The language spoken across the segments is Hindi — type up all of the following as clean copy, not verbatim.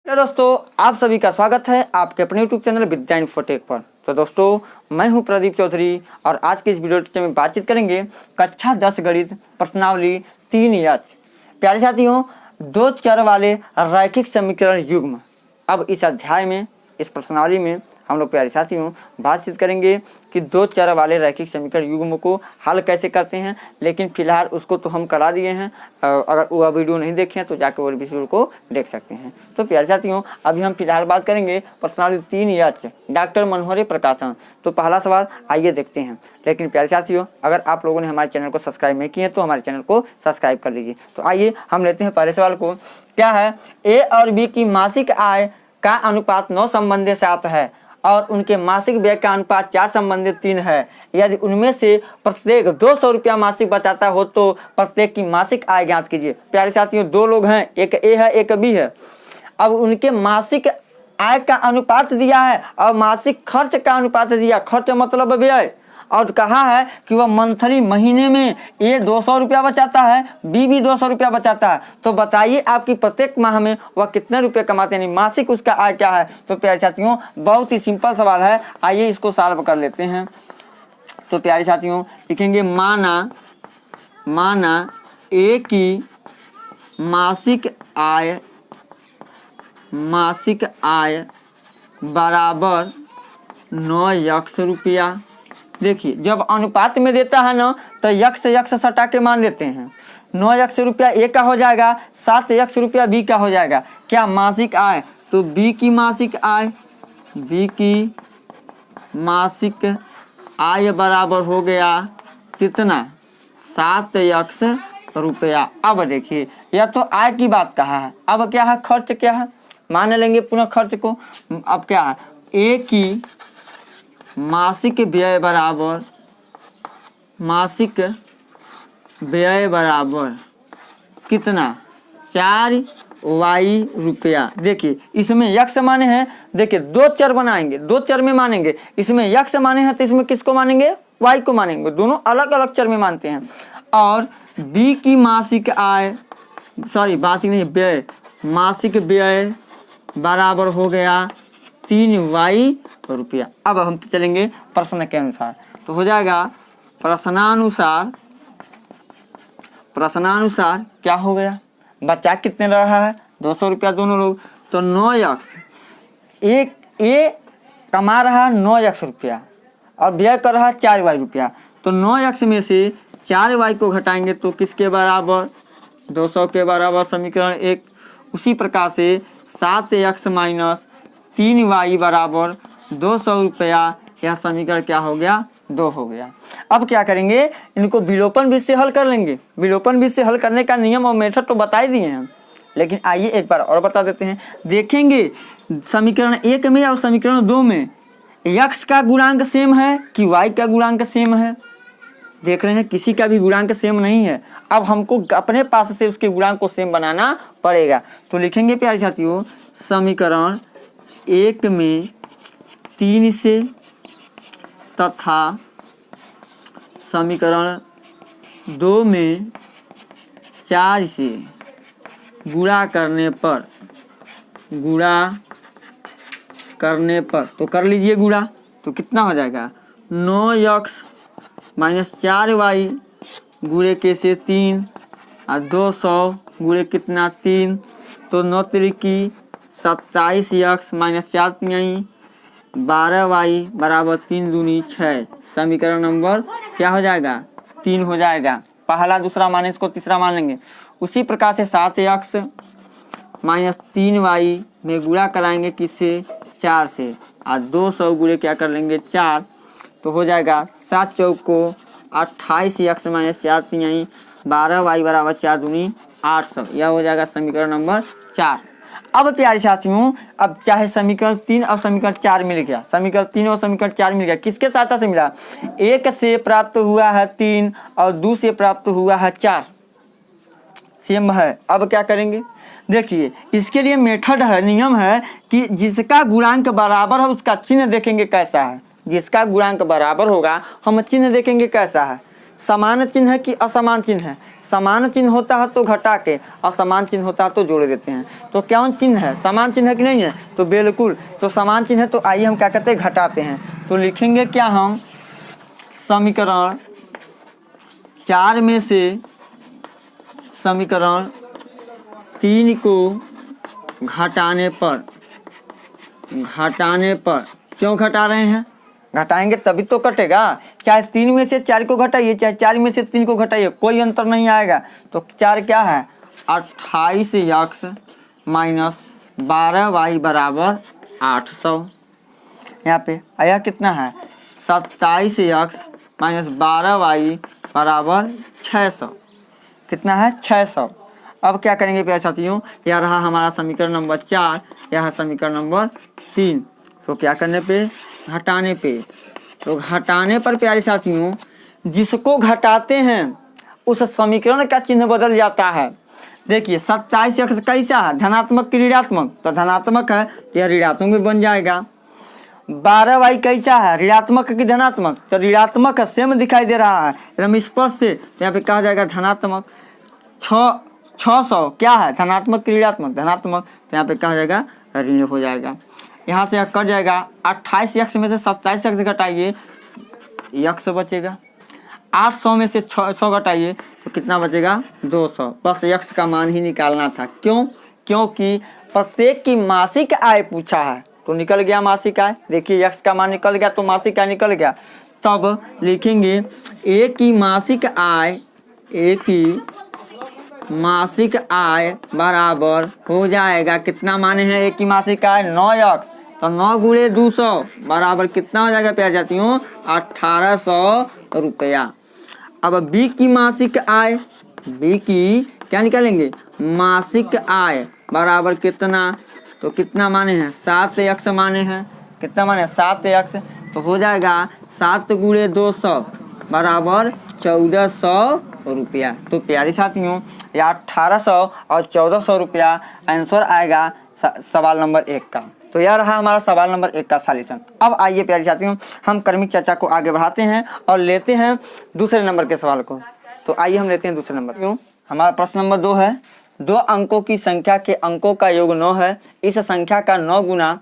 हेलो दोस्तों, आप सभी का स्वागत है आपके अपने यूट्यूब चैनल विद्या इन्फोटेक पर। तो दोस्तों, मैं हूं प्रदीप चौधरी और आज के इस वीडियो में बातचीत करेंगे कक्षा 10 गणित प्रश्नावली 3H। प्यारे साथियों, दो चर वाले रैखिक समीकरण युग्म। अब इस अध्याय में, इस प्रश्नावली में हम लोग प्यारे साथियों बातचीत करेंगे कि दो चर वाले रैखिक समीकरण युग्म को हल कैसे करते हैं। लेकिन फिलहाल उसको तो हम करा दिए हैं, अगर वह वीडियो नहीं देखे हैं तो जाकर वो वीडियो को देख सकते हैं। तो प्यारे साथियों, अभी हम फिलहाल बात करेंगे प्रश्नावली 3H, डॉक्टर मनोहरी प्रकाशन। तो पहला सवाल आइए देखते हैं। लेकिन प्यारे साथियों, अगर आप लोगों ने हमारे चैनल को सब्सक्राइब नहीं किए तो हमारे चैनल को सब्सक्राइब कर लीजिए। तो आइए हम लेते हैं पहले सवाल को। क्या है? ए और बी की मासिक आय का अनुपात 9 संबंधी 7 है और उनके मासिक व्यय का अनुपात 4 संबंधी 3 है। यदि उनमें से प्रत्येक 200 रुपया मासिक बचाता हो तो प्रत्येक की मासिक आय ज्ञात कीजिए। प्यारे साथियों, दो लोग हैं, एक ए है एक बी है। अब उनके मासिक आय का अनुपात दिया है और मासिक खर्च का अनुपात दिया। खर्च मतलब व्यय, और कहा है कि वह मंथली महीने में ए 200 रुपया बचाता है, बी भी 200 रुपया बचाता है। तो बताइए आपकी प्रत्येक माह में वह कितने रुपए कमाते हैं, मासिक उसका आय क्या है। तो प्यारे साथियों, बहुत ही सिंपल सवाल है, आइए इसको सॉल्व कर लेते हैं। तो प्यारे साथियों लिखेंगे माना ए की मासिक आय बराबर 9 रुपया। देखिए, जब अनुपात में देता है ना तो यक्ष सटा के मान लेते हैं। 9 रुपया ए का हो जाएगा, 7 रुपया बी का हो जाएगा। क्या? मासिक आय। तो बी की मासिक आय बराबर हो गया कितना? 7 रुपया। अब देखिए, यह तो आय की बात कहा है। अब क्या है? खर्च क्या है? मान लेंगे पुनः खर्च को। अब क्या है? ए की मासिक व्यय बराबर कितना? 4 रुपया। देखिए, इसमें यक्ष माने हैं। देखिए, दो चर बनाएंगे, दो चर में मानेंगे। इसमें यक्ष माने हैं तो इसमें किसको मानेंगे? वाई को मानेंगे। दोनों अलग अलग चर में मानते हैं। और बी की मासिक व्यय बराबर हो गया 3 रुपया। अब हम चलेंगे प्रश्न के अनुसार। तो हो जाएगा प्रश्नानुसार क्या हो गया? बचा कितने रहा है? 200 रुपया दोनों लोग। तो 9 एक ए कमा रहा है 9 रुपया और व्यय कर रहा है 4 रुपया। तो 9 में से 4 को घटाएंगे तो किसके बराबर? 200 के बराबर समीकरण 1। उसी प्रकार से 7 माइनस 3 बराबर 200 रुपया। यह समीकरण क्या हो गया? 2 हो गया। अब क्या करेंगे? इनको विलोपन विधि से हल कर लेंगे। विलोपन विधि से हल करने का नियम और मेथड तो बता ही दिए हैं, लेकिन आइए एक बार और बता देते हैं। देखेंगे समीकरण 1 में और समीकरण 2 में यक्ष का गुणांक सेम है कि वाई का गुणांक सेम है। देख रहे हैं, किसी का भी गुणांक सेम नहीं है। अब हमको अपने पास से उसके गुणांक को सेम बनाना पड़ेगा। तो लिखेंगे प्यारे साथियों, समीकरण 1 में 3 से तथा समीकरण 2 में 4 से गुणा करने पर तो कर लीजिए गुणा। तो कितना हो जाएगा? 9 माइनस 4 गुणे के से 3 और 200 गुणे कितना? 3। तो 9 त्रिकी 27 माइनस 4 12 बराबर 3 दूनी 6। समीकरण नंबर क्या हो जाएगा? 3 हो जाएगा। पहला दूसरा माने इसको तीसरा मान लेंगे। उसी प्रकार से 7 माइनस 3 में गुणा कराएंगे किससे? 4 से, और 200 गुणे क्या कर लेंगे? 4। तो हो जाएगा 7 चौको 28 माइनस 4 12 बराबर 4 दूनी 800। यह हो जाएगा समीकरण नंबर 4। अब प्यारे साथियों, अब चाहे समीकरण 3 और समीकरण 4 मिल गया, समीकरण 3 और समीकरण 4 मिल गया, किसके साथ साथ से मिला? 1 से प्राप्त हुआ है 3 और 2 से प्राप्त हुआ है 4, सेम है। अब क्या करेंगे? देखिए, इसके लिए मेथड है, नियम है कि जिसका गुणांक बराबर है उसका चिन्ह देखेंगे कैसा है। जिसका गुणांक बराबर होगा हम चिन्ह देखेंगे कैसा है, समान चिन्ह है कि असमान चिन्ह है। समान चिन्ह होता है तो घटा के, और समान चिन्ह होता है तो जोड़ देते हैं। तो कौन चिन्ह है? समान चिन्ह है कि नहीं है? तो बिल्कुल, तो समान चिन्ह है तो आइए हम क्या करते हैं, घटाते हैं। तो लिखेंगे क्या हम, समीकरण 4 में से समीकरण 3 को घटाने पर क्यों घटा रहे हैं? घटाएंगे तभी तो कटेगा। चाहे 3 में से 4 को घटाइए, चाहे 4 में से 3 को घटाइए, कोई अंतर नहीं आएगा। तो 4 क्या है? 28x माइनस 12y बराबर 800। यहाँ पे आया कितना है? 27x माइनस 12y बराबर 600। कितना है? 600। अब क्या करेंगे प्यारे साथियों, यह रहा हमारा समीकरण नंबर 4, यह है समीकरण नंबर 3। तो क्या करने पे? घटाने पे। तो घटाने पर प्यारे साथियों जिसको घटाते हैं उस समीकरण का चिन्ह बदल जाता है। देखिए 27x कैसा है? धनात्मक कि ऋणात्मक? तो धनात्मक है तो यह ऋणात्मक भी बन जाएगा। 12y कैसा है? ऋणात्मक कि धनात्मक? तो ऋणात्मक है, सेम दिखाई दे रहा है एकदम स्पष्ट से, तो यहाँ पे कहा जाएगा धनात्मक। 600 क्या है? धनात्मक कि ऋणात्मक? धनात्मक, तो यहाँ पे कहा जाएगा ऋण हो जाएगा। यहाँ से कट जाएगा। 28x में से 27x घटाइए, x बचेगा। 800 में से 600 घटाइए तो कितना बचेगा? 200। बस x का मान ही निकालना था। क्यों? क्योंकि प्रत्येक की मासिक आय पूछा है, तो निकल गया मासिक आय। देखिए x का मान निकल गया तो मासिक आय निकल गया। तब लिखेंगे a की मासिक आय बराबर हो जाएगा, कितना माने हैं a की मासिक आय? 9x। तो 9 गुणे 200 बराबर कितना हो जाएगा प्यारे साथियों? 1800 रुपया। अब b की मासिक आय, b की क्या निकालेंगे? मासिक आय बराबर कितना? तो कितना माने हैं? 7x माने हैं। कितना माने? 7x। तो हो जाएगा 7 गुणे 200 बराबर 1400 रुपया। तो प्यारे साथियों या 1800 और 1400 रुपया आंसर आएगा सवाल नंबर 1 का। तो यह रहा हमारा सवाल नंबर 1 का सॉल्यूशन। अब आइए प्यारे साथियों हम क्रमिक चर्चा को आगे बढ़ाते हैं और लेते हैं दूसरे नंबर के सवाल को। तो आइए हम लेते हैं दूसरे नंबर। क्यों? हमारा प्रश्न नंबर 2 है, 2 अंकों की संख्या के अंकों का योग 9 है। इस संख्या का 9 गुना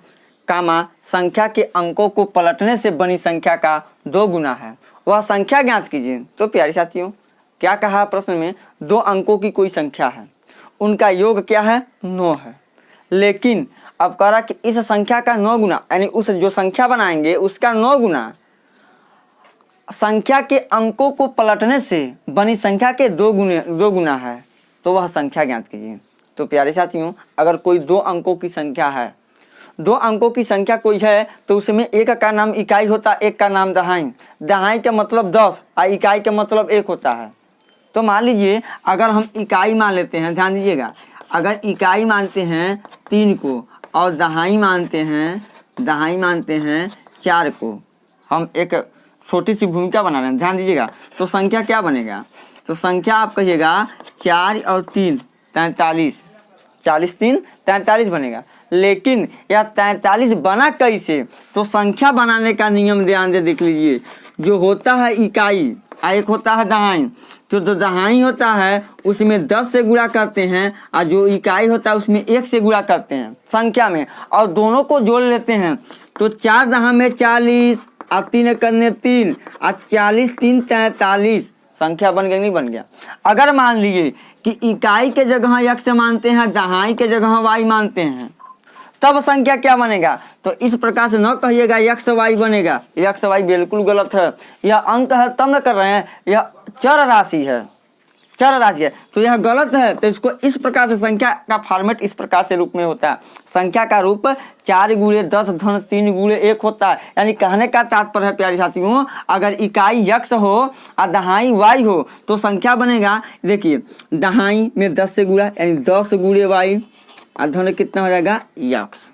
कामा संख्या के अंकों को पलटने से बनी संख्या का 2 गुना है, वह संख्या ज्ञात कीजिए। तो प्यारे साथियों क्या कहा प्रश्न में? 2 अंकों की कोई संख्या है, उनका योग क्या है? 9 है। लेकिन अब कह रहा कि इस संख्या का 9 गुना, यानी उस जो संख्या बनाएंगे उसका 9 गुना संख्या के अंकों को पलटने से बनी संख्या के 2 गुना है, तो वह संख्या ज्ञात कीजिए। तो प्यारे साथियों अगर कोई 2 अंकों की संख्या है, 2 अंकों की संख्या कोई है तो उसमें एक का नाम इकाई होता है, एक का नाम दहाई। दहाई का मतलब 10 और इकाई का मतलब 1 होता है। तो मान लीजिए अगर हम इकाई मान लेते हैं, ध्यान दीजिएगा, अगर इकाई मानते हैं 3 को और दहाई मानते हैं 4 को, हम एक छोटी सी भूमिका बना रहे हैं, ध्यान दीजिएगा। तो संख्या क्या बनेगा? तो संख्या आप कहिएगा 4 और 3 43, 40 3 43 बनेगा। लेकिन यह 43 बना कैसे? तो संख्या बनाने का नियम ध्यान दे देख लीजिए। जो होता है इकाई एक होता है दहाई, तो जो दहाई होता है उसमें 10 से गुणा करते हैं और जो इकाई होता है उसमें 1 से गुणा करते हैं संख्या में, और दोनों को जोड़ लेते हैं। तो 4 दहा में 40 और 3 करने 3 और 40 3 43 संख्या बन गया नहीं बन गया? अगर मान लीजिए कि इकाई के जगह x मानते हैं, दहाई के जगह y मानते हैं, तब संख्या क्या बनेगा? तो इस प्रकार से न कहिएगा x y बनेगा, x y बिल्कुल गलत है। यह अंक है तब न कर रहे हैं, यह चर राशि है, तो यह गलत है। तो इसको इस प्रकार से संख्या का फॉर्मेट इस प्रकार से रूप में होता है। संख्या का रूप 4 गुणे 10 धन 3 गुणे 1 होता है। यानी कहने का तात्पर्य है प्यारे साथियों अगर इकाई x हो और दहाई y हो तो संख्या बनेगा, देखिए दहाई में 10 से गुणा यानी 10 गुणे y और धन कितना हो जाएगा x।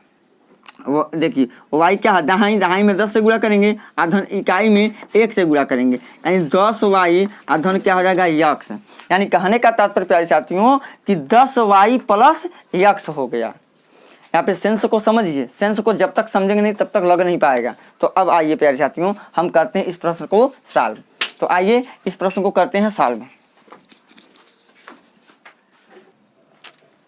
वो देखिए y क्या है? दहाई में 10 से गुणा करेंगे और धन इकाई में 1 से गुणा करेंगे यानी 10y और धन क्या हो जाएगा x। यानी कहने का तात्पर्य प्यारे साथियों कि 10y प्लस x हो गया। यहाँ पे सेंस को समझिए, सेंस को जब तक समझेंगे नहीं तब तक लग नहीं पाएगा। तो अब आइए प्यारे साथियों हम करते हैं इस प्रश्न को सॉल्व। तो आइए इस प्रश्न को करते हैं सॉल्व।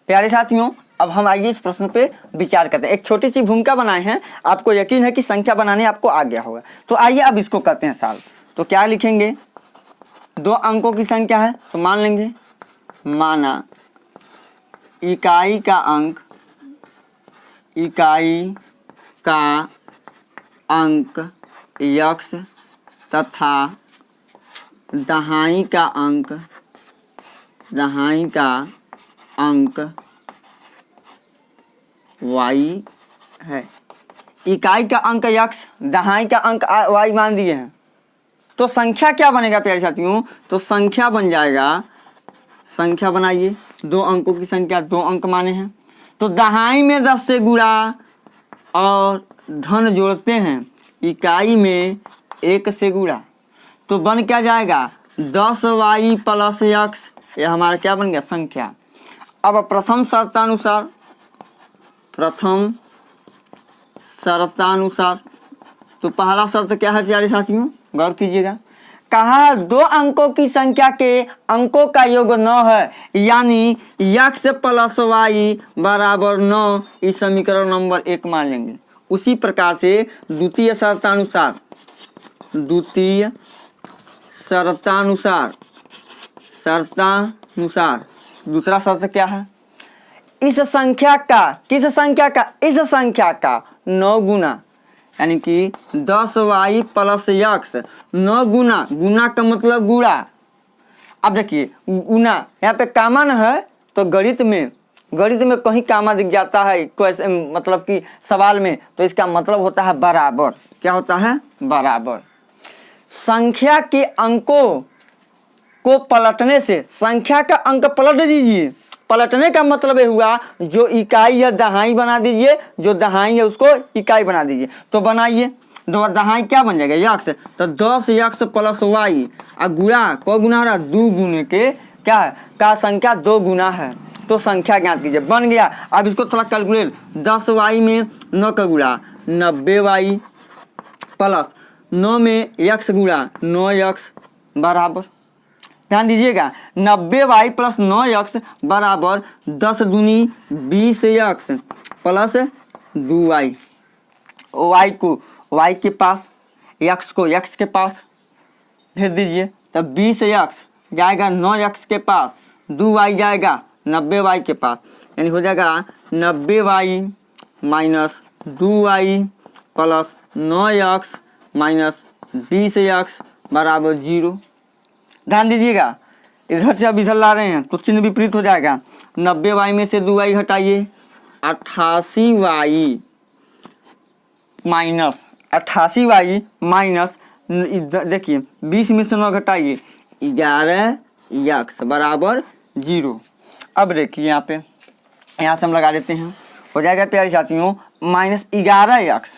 प्यारे साथियों, अब हम आइए इस प्रश्न पे विचार करते हैं। एक छोटी सी भूमिका बनाए हैं, आपको यकीन है कि संख्या बनाने आपको आ गया होगा। तो आइए अब इसको करते हैं सॉल्व। तो क्या लिखेंगे, 2 अंकों की संख्या है तो मान लेंगे, माना इकाई का अंक x तथा दहाई का अंक y है। इकाई का अंक x, दहाई का अंक y मान दिए हैं। तो संख्या क्या बनेगा प्यारे साथियों, तो संख्या बन जाएगा, संख्या बनाइए, 2 अंकों की संख्या 2 अंक माने हैं, तो दहाई में 10 से गुणा और धन जोड़ते हैं, इकाई में 1 से गुणा, तो बन क्या जाएगा 10y प्लस x। यह हमारा क्या बन गया, संख्या। अब प्रथम शर्तानुसार तो पहला शर्त क्या है प्यारे साथियों, गौर कीजिएगा, कहा 2 अंकों की संख्या के अंकों का योग 9 है, यानी x प्लस y बराबर 9, इस समीकरण नंबर 1 मान लेंगे। उसी प्रकार से द्वितीय शर्तानुसार दूसरा शर्त क्या है, इस संख्या का 9 गुना, यानी कि 10y प्लस x 9 गुना का मतलब गुणा। अब देखिए गुना यहाँ पे कामन है, तो गणित में कहीं कामा दिख जाता है कोई मतलब कि सवाल में, तो इसका मतलब होता है बराबर। क्या होता है, बराबर। संख्या के अंकों को पलटने से, संख्या का अंक पलट दीजिए, पलटने का मतलब ये हुआ जो इकाई है दहाई बना दीजिए, जो दहाई है उसको इकाई बना दीजिए। तो बनाइए, दहाई क्या बन जाएगा x, तो 10x प्लस y, और गुणा को गुना रहा 2 गुने के क्या है का संख्या 2 गुना है, तो संख्या ज्ञात कीजिए, बन गया। अब इसको थोड़ा कैलकुलेट, 10y में 9 का गुणा 90y प्लस 9 में x गुणा 9x बराबर, ध्यान दीजिएगा, 90y प्लस 9x बराबर 10 दूनी 20x प्लस 2y, y को y के पास, x को x के पास भेज दीजिए, तब 20x जाएगा 9x के पास, 2y जाएगा 90y के पास, यानी हो जाएगा 90y minus 2y plus 9x minus 20x बराबर 0। ध्यान दीजिएगा, इधर से अब इधर ला रहे हैं तो चिन्ह विपरीत हो जाएगा। 90y में से 2y हटाइए, 88y माइनस देखिए 20 में से 9 घटाइए 11x बराबर 0। अब देखिए यहाँ से हम लगा देते हैं, हो जाएगा प्यारे साथियों माइनस 11x,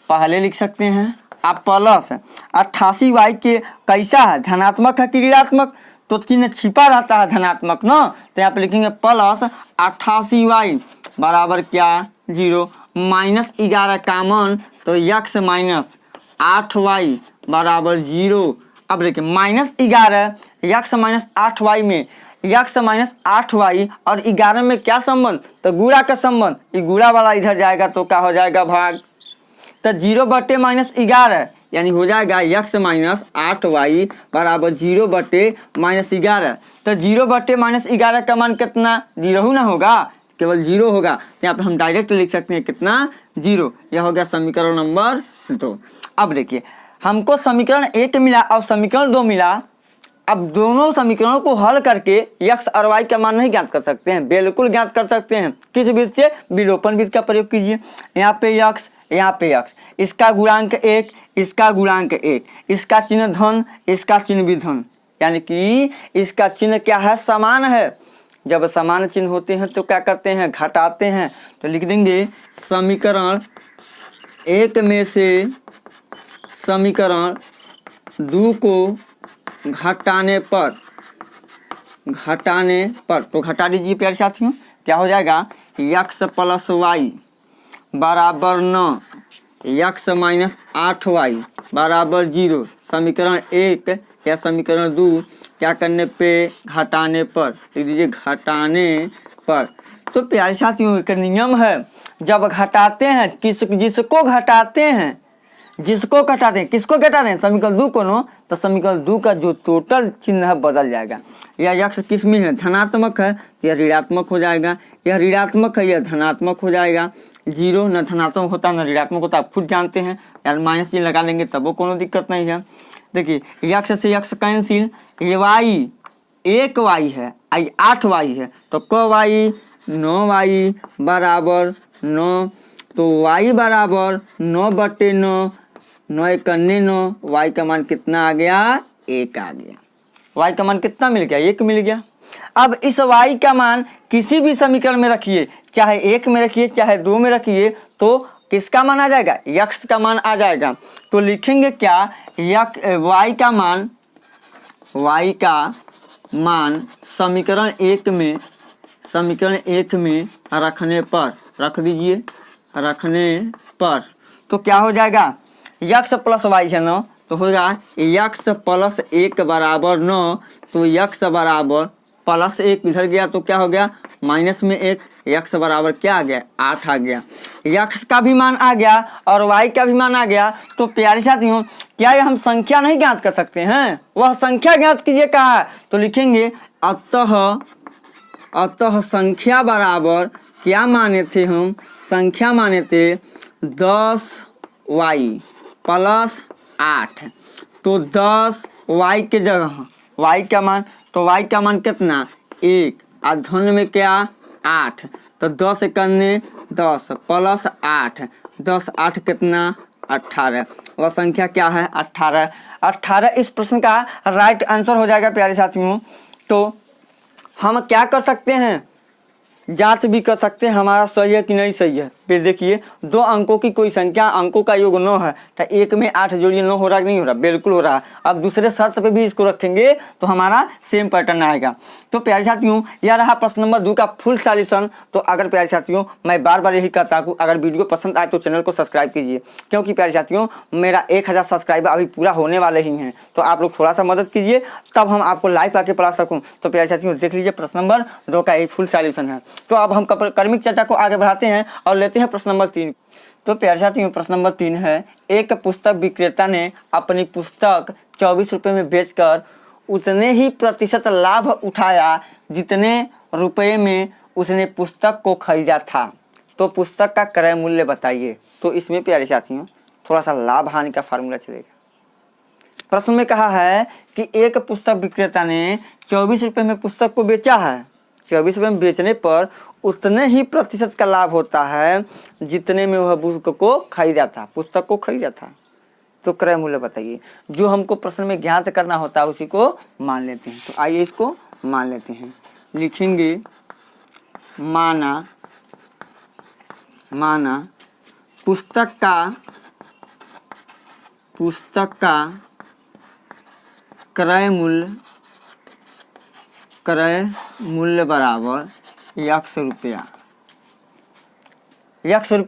पहले लिख सकते हैं आप प्लस 88y के कैसा है, धनात्मक है कि ऋणात्मक, तो चिन्ह छिपा रहता है धनात्मक ना, तो यहाँ पे लिखेंगे प्लस 88y बराबर क्या 0, माइनस 11 कामन, तो x माइनस 8y बराबर 0। अब देखिए माइनस 11 x माइनस 8y में x माइनस 8y और 11 में क्या संबंध, तो गुणा का संबंध, ये गुणा वाला इधर जाएगा तो क्या हो जाएगा भाग, तो 0 बटे माइनस 11, यानी हो जाएगा x माइनस 8y बराबर 0 बटे माइनस 11। तो 0 बटे माइनस 11 का मान कितना, 0 ना होगा, केवल 0 होगा, यहाँ पे हम डायरेक्ट लिख सकते हैं कितना 0। यह हो गया समीकरण नंबर 2। अब देखिए हमको समीकरण 1 मिला और समीकरण 2 मिला। अब दोनों समीकरणों को हल करके x और y का मान नहीं ज्ञात कर सकते हैं, बिल्कुल ज्ञात कर सकते हैं। किस विधि से, विलोपन विधि का प्रयोग कीजिए। यहाँ पे x, यहाँ पे x, इसका गुणांक 1, इसका गुणांक 1, इसका चिन्ह धन, इसका चिन्ह भी धन, यानी कि इसका चिन्ह क्या है, समान है। जब समान चिन्ह होते हैं तो क्या करते हैं, घटाते हैं। तो लिख देंगे समीकरण 1 में से समीकरण 2 को घटाने पर, तो घटा दीजिए प्यारे साथियों, क्या हो जाएगा x प्लस y बराबर 9, x माइनस 8y बराबर 0। समीकरण 1 या समीकरण 2 क्या करने पे, घटाने पर, लिख दीजिए घटाने पर। तो प्यारे साथियों एक नियम है, जब घटाते हैं जिसको घटाते हैं किसको घटाते हैं समीकरण 2 को नो, तो समीकरण 2 का जो टोटल चिन्ह है बदल जाएगा। यह यक्ष किस में है, धनात्मक है, यह ऋणात्मक हो जाएगा, यह ऋणात्मक है, यह धनात्मक हो जाएगा। जीरो न धनात्मक होता न ऋणात्मक होता, आप खुद जानते हैं, यार माइनस जी लगा लेंगे तब वो कोनो दिक्कत नहीं है। देखिए यक्ष से यक्ष कैंसिल, ये वाई 1 वाई है, आई 8 वाई है, तो क वाई 9 वाई बराबर 9, तो y बराबर 9/9, 9 × 9, y का मान कितना आ गया, 1 आ गया। y का मान कितना मिल गया, 1 मिल गया। अब इस y का मान किसी भी समीकरण में रखिए, चाहे 1 में रखिए चाहे 2 में रखिए, तो किसका मान आ जाएगा, x का मान आ जाएगा। तो लिखेंगे क्या, y का मान समीकरण 1 में रखने पर, रख दीजिए, रखने पर तो क्या हो जाएगा, यक्स प्लस वाई है 9, तो होगा यक्स प्लस 1 बराबर 9, तो यक्स बराबर प्लस 1 इधर गया तो क्या हो गया, माइनस में 1, यक्स बराबर क्या आ गया, 8 आ गया। यक्स का भी मान आ गया और वाई का भी मान आ गया। तो प्यारे साथियों क्या ये हम संख्या नहीं ज्ञात कर सकते हैं, वह संख्या ज्ञात कीजिए कहा है, तो लिखेंगे अतः संख्या बराबर क्या माने थे हम, संख्या माने थे 10y प्लस 8, तो 10y के जगह y का मान, तो y का मान कितना 1 और धन में क्या 8, तो 10 × 10 प्लस 8, 10 8 कितना 18, वह संख्या क्या है 18 इस प्रश्न का राइट आंसर हो जाएगा प्यारे साथियों। तो हम क्या कर सकते हैं, जांच भी कर सकते हैं हमारा सही है कि नहीं सही है। फिर देखिए 2 अंकों की कोई संख्या, अंकों का योग 9 है, तो 1 में 8 जोड़िए 9 हो रहा है कि नहीं हो रहा, बिल्कुल हो रहा है। अब दूसरे शर्त पे भी इसको रखेंगे तो हमारा सेम पैटर्न आएगा। तो प्यारे साथियों यह रहा प्रश्न नंबर 2 का फुल सॉल्यूशन। तो अगर प्यारे साथियों मैं बार बार यही कहता हूँ, अगर वीडियो पसंद आए तो चैनल को सब्सक्राइब कीजिए, क्योंकि प्यारे साथियों मेरा 1000 सब्सक्राइबर अभी पूरा होने वाले ही हैं। तो आप लोग थोड़ा सा मदद कीजिए, तब हम आपको लाइव आके पढ़ा सकूँ। तो प्यारे साथियों देख लीजिए प्रश्न नंबर 2 का एक फुल सॉल्यूशन है। तो अब हम कर्मिक चर्चा को आगे बढ़ाते हैं और लेते हैं प्रश्न नंबर 3। तो प्यारे साथियों प्रश्न नंबर 3 है, एक पुस्तक विक्रेता ने अपनी पुस्तक 24 रुपये में बेचकर उतने ही प्रतिशत लाभ उठाया जितने रुपये में उसने पुस्तक को खरीदा था। तो पुस्तक का क्रय मूल्य बताइए। तो इसमें प्यारे साथियों थोड़ा सा लाभ हानि का फार्मूला चलेगा। प्रश्न में कहा है कि एक पुस्तक विक्रेता ने 24 रुपये में पुस्तक को बेचा है, 24 रुपये में बेचने पर उतने ही प्रतिशत का लाभ होता है जितने में वह पुस्तक को खरीदा था। तो क्रय मूल्य बताइए। जो हमको प्रश्न में ज्ञात करना होता है उसी को मान लेते हैं। तो आइए इसको मान लेते हैं। लिखेंगे माना पुस्तक का क्रय मूल्य बराबर यक्स रुपया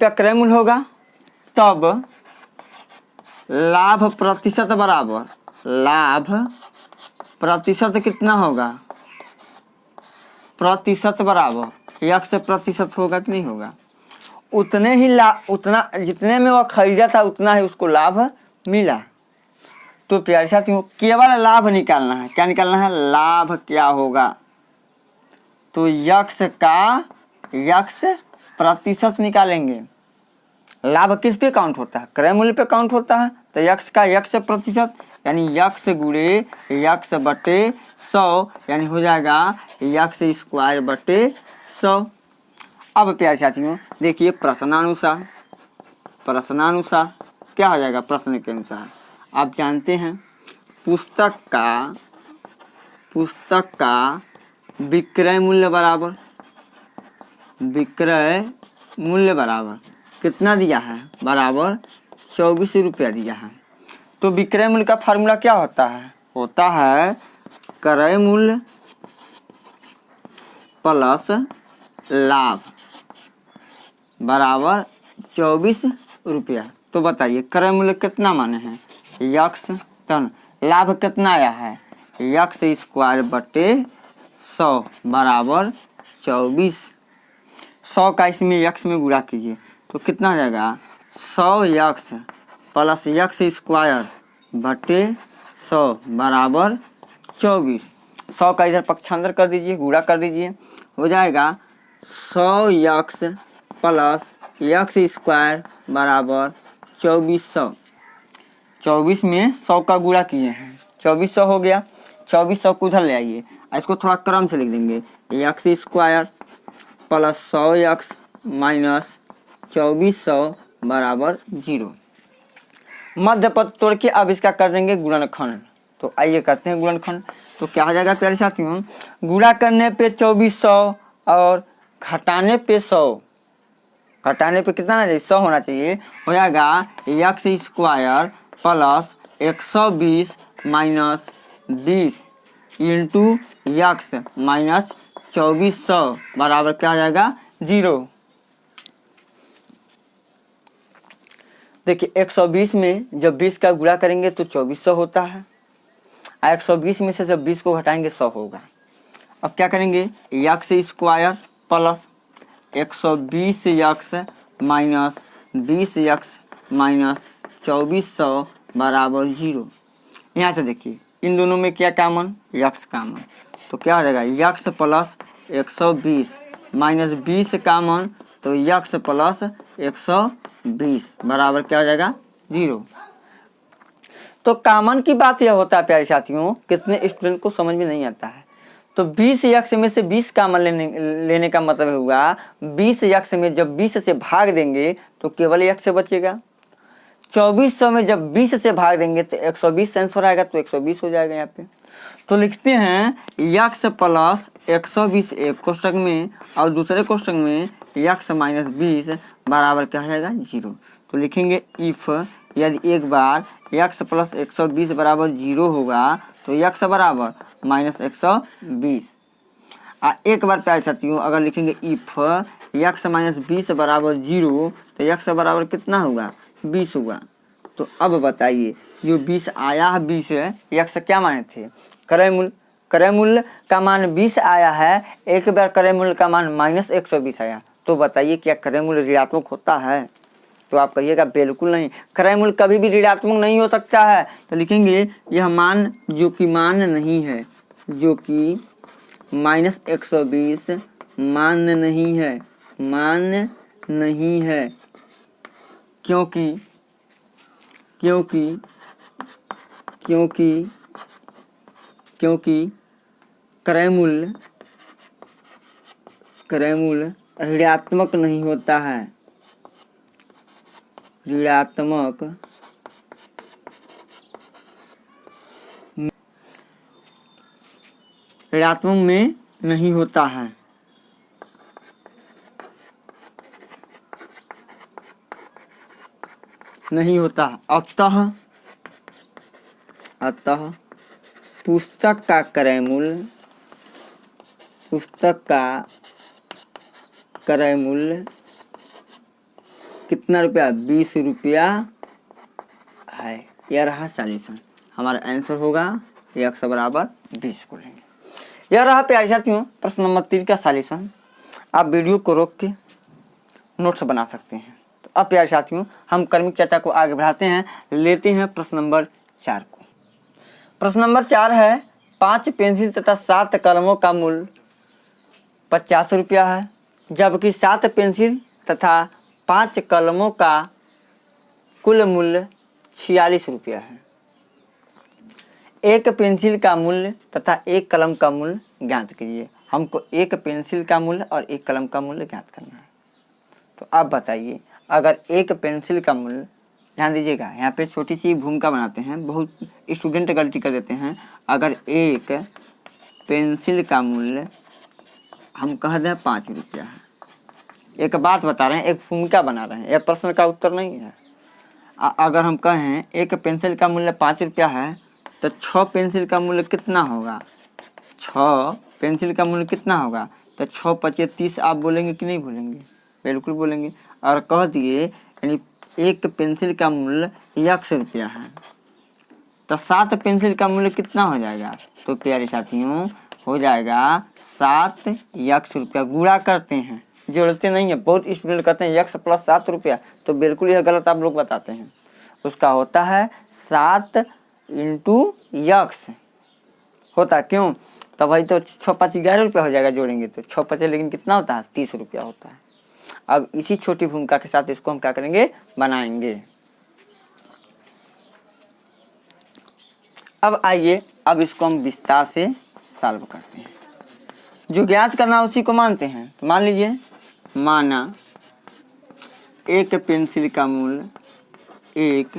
क्रय मूल्य होगा, तब लाभ प्रतिशत कितना होगा, प्रतिशत बराबर यक्स प्रतिशत होगा कि नहीं होगा, उतना जितने में वह खरीदा था उतना ही उसको लाभ मिला। तो प्यारे साथियों केवल लाभ निकालना है। क्या निकालना है, लाभ क्या होगा, तो यक्स प्रतिशत निकालेंगे। लाभ किस पे काउंट होता है, क्रय मूल्य पे काउंट होता है। तो यक्स का यक्स प्रतिशत यानी यक्स गुणे यक्स बटे 100 यानी हो जाएगा यक्स स्क्वायर बटे 100। अब प्यारे साथियों देखिए प्रश्नानुसार क्या हो जाएगा, प्रश्न के अनुसार आप जानते हैं पुस्तक का विक्रय मूल्य बराबर कितना दिया है, बराबर 24 रुपया दिया है। तो विक्रय मूल्य का फार्मूला क्या होता है क्रय मूल्य प्लस लाभ बराबर 24 रुपया। तो बताइए क्रय मूल्य कितना माने हैं, यक्स, टन लाभ कितना आया है, यक्स स्क्वायर बटे 100 बराबर 24। 100 का इसमें यक्स में गुणा कीजिए तो कितना हो जाएगा 100 यक्स प्लस यक्स स्क्वायर बटे 100 बराबर 24। 100 का इधर पक्षांतर कर दीजिए, गुणा कर दीजिए, हो जाएगा 100 यक्स प्लस यक्स स्क्वायर बराबर 2400। 24 में 100 का गुणा किए हैं, 2400 हो गया। 2400 को उधर ले आइए, इसको थोड़ा क्रम से लिख देंगे, x square plus 100 x minus 2400 बराबर 0। मध्य पद तोड़ के अब इसका कर देंगे गुणनखंड। तो आइए करते हैं गुणनखंड। तो क्या हो जाएगा प्यारे साथियों, गुणा करने पे 2400 और घटाने पे 100, घटाने पे कितना ना चाहिए 100 होना चाहिए, हो जाएगा x square plus 120 minus 20 into x minus 2400 बराबर क्या हो जाएगा 0। देखिए 120 में जब 20 का गुणा करेंगे तो 2400 होता है, 120 में से जब 20 को घटाएंगे 100 होगा। अब क्या करेंगे, x square plus 120 x minus 20 x minus 2400 बराबर 0। यहाँ से देखिए इन दोनों में क्या कॉमन, यक्स कॉमन, तो क्या हो जाएगा यक्स प्लस 120 माइनस 20 कॉमन, तो यक्स प्लस 120 बराबर क्या हो जाएगा 0। तो कॉमन की बात यह होता है प्यारे साथियों, कितने स्टूडेंट को समझ में नहीं आता है। तो 20 यक्स में से 20 कॉमन लेने का मतलब होगा 20 यक्स में जब 20 से भाग देंगे तो केवल यक्स बचेगा। 2400 में जब 20 से भाग देंगे तो 120 आंसर आएगा, तो 120 हो जाएगा यहाँ पे। तो लिखते हैं यक्स प्लस 120 एक कोष्टक में और दूसरे कोष्टक में यक्स माइनस 20 बराबर क्या हो जाएगा 0। तो लिखेंगे इफ यदि एक बार यक्स प्लस 120 बराबर 0 होगा तो यक्स बराबर माइनस 120। एक बार प्यारे साथियों अगर लिखेंगे इफ यक्स माइनस 20 बराबर 0 तो यक्स बराबर कितना होगा 20 होगा। तो अब बताइए जो 20 आया है, 20 यक्स क्या माने थे क्रय मूल्य, क्रय मूल्य का मान 20 आया है, एक बार क्रय मूल्य का मान माइनस 120 आया, तो बताइए क्या क्रय मूल्य ऋणात्मक होता है। तो आप कहिएगा बिल्कुल नहीं, क्रय मूल्य कभी भी ऋणात्मक नहीं हो सकता है। तो लिखेंगे यह मान जो कि मान नहीं है, जो कि माइनस 120 मान्य नहीं है, मान्य नहीं है, क्योंकि क्योंकि क्योंकि क्योंकि क्रय मूल्य ऋणात्मक नहीं होता है, ऋणात्मक में नहीं होता है। नहीं होता। अतः पुस्तक का क्रय मूल्य कितना रुपया 20 रुपया है। यह रहा सॉल्यूशन, हमारा आंसर होगा यक्स बराबर 20 को लेंगे। यह रहा प्यारे साथियों प्रश्न नंबर 3 का सॉल्यूशन। आप वीडियो को रोक के नोट्स बना सकते हैं। तो अब प्यारे साथियों हम क्रमिक चर्चा को आगे बढ़ाते हैं, लेते हैं प्रश्न नंबर 4 को। प्रश्न नंबर 4 है 5 पेंसिल तथा 7 कलमों का मूल्य 50 रुपया है, जबकि 7 पेंसिल तथा 5 कलमों का कुल मूल्य 46 रुपया है। एक पेंसिल का मूल्य तथा एक कलम का मूल्य ज्ञात कीजिए। हमको एक पेंसिल का मूल्य और एक कलम का मूल्य ज्ञात करना है। तो आप बताइए अगर एक पेंसिल का मूल्य, ध्यान दीजिएगा यहाँ पे छोटी सी भूमिका बनाते हैं, बहुत स्टूडेंट गलती कर देते हैं। अगर एक पेंसिल का मूल्य हम कह दें 5 रुपया है, एक बात बता रहे हैं, एक भूमिका बना रहे हैं, यह प्रश्न का उत्तर नहीं है। अगर हम कहें एक पेंसिल का मूल्य 5 रुपया है तो 6 पेंसिल का मूल्य कितना होगा, 6 पेंसिल का मूल्य कितना होगा, तो 6 पचे 30 आप बोलेंगे कि नहीं बोलेंगे, बिल्कुल बोलेंगे। और कह दिए यानी एक पेंसिल का मूल्य यक्स रुपया है तो 7 पेंसिल का मूल्य कितना हो जाएगा, तो प्यारे साथियों हो जाएगा 7 यक्स रुपया। गुणा करते हैं जोड़ते नहीं है। बहुत स्टूडेंट कहते हैं यक्स प्लस 7 रुपया, तो बिल्कुल यह गलत आप लोग बताते हैं। उसका होता है 7 इंटू यक्स होता, क्यों? तो भाई तो 6 5 11 रुपया हो जाएगा जोड़ेंगे तो 6 5, लेकिन कितना होता है 30 रुपया होता है। अब इसी छोटी भूमिका के साथ इसको हम क्या करेंगे, बनाएंगे। अब आइए, अब इसको हम विस्तार से सॉल्व करते हैं। जो ज्ञात करना उसी को मानते हैं। तो मान लीजिए, माना एक पेंसिल का मूल्य, एक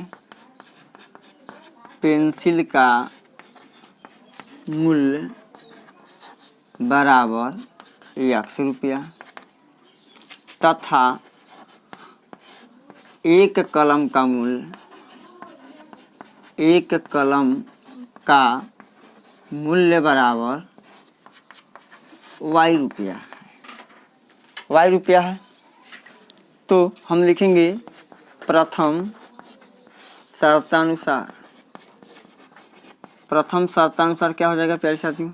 पेंसिल का मूल्य बराबर 100 रुपया तथा एक कलम का मूल्य, एक कलम का मूल्य बराबर y रुपया है, y रुपया है। तो हम लिखेंगे प्रथम शर्तानुसार। प्रथम शर्तानुसार क्या हो जाएगा प्यारे साथियों?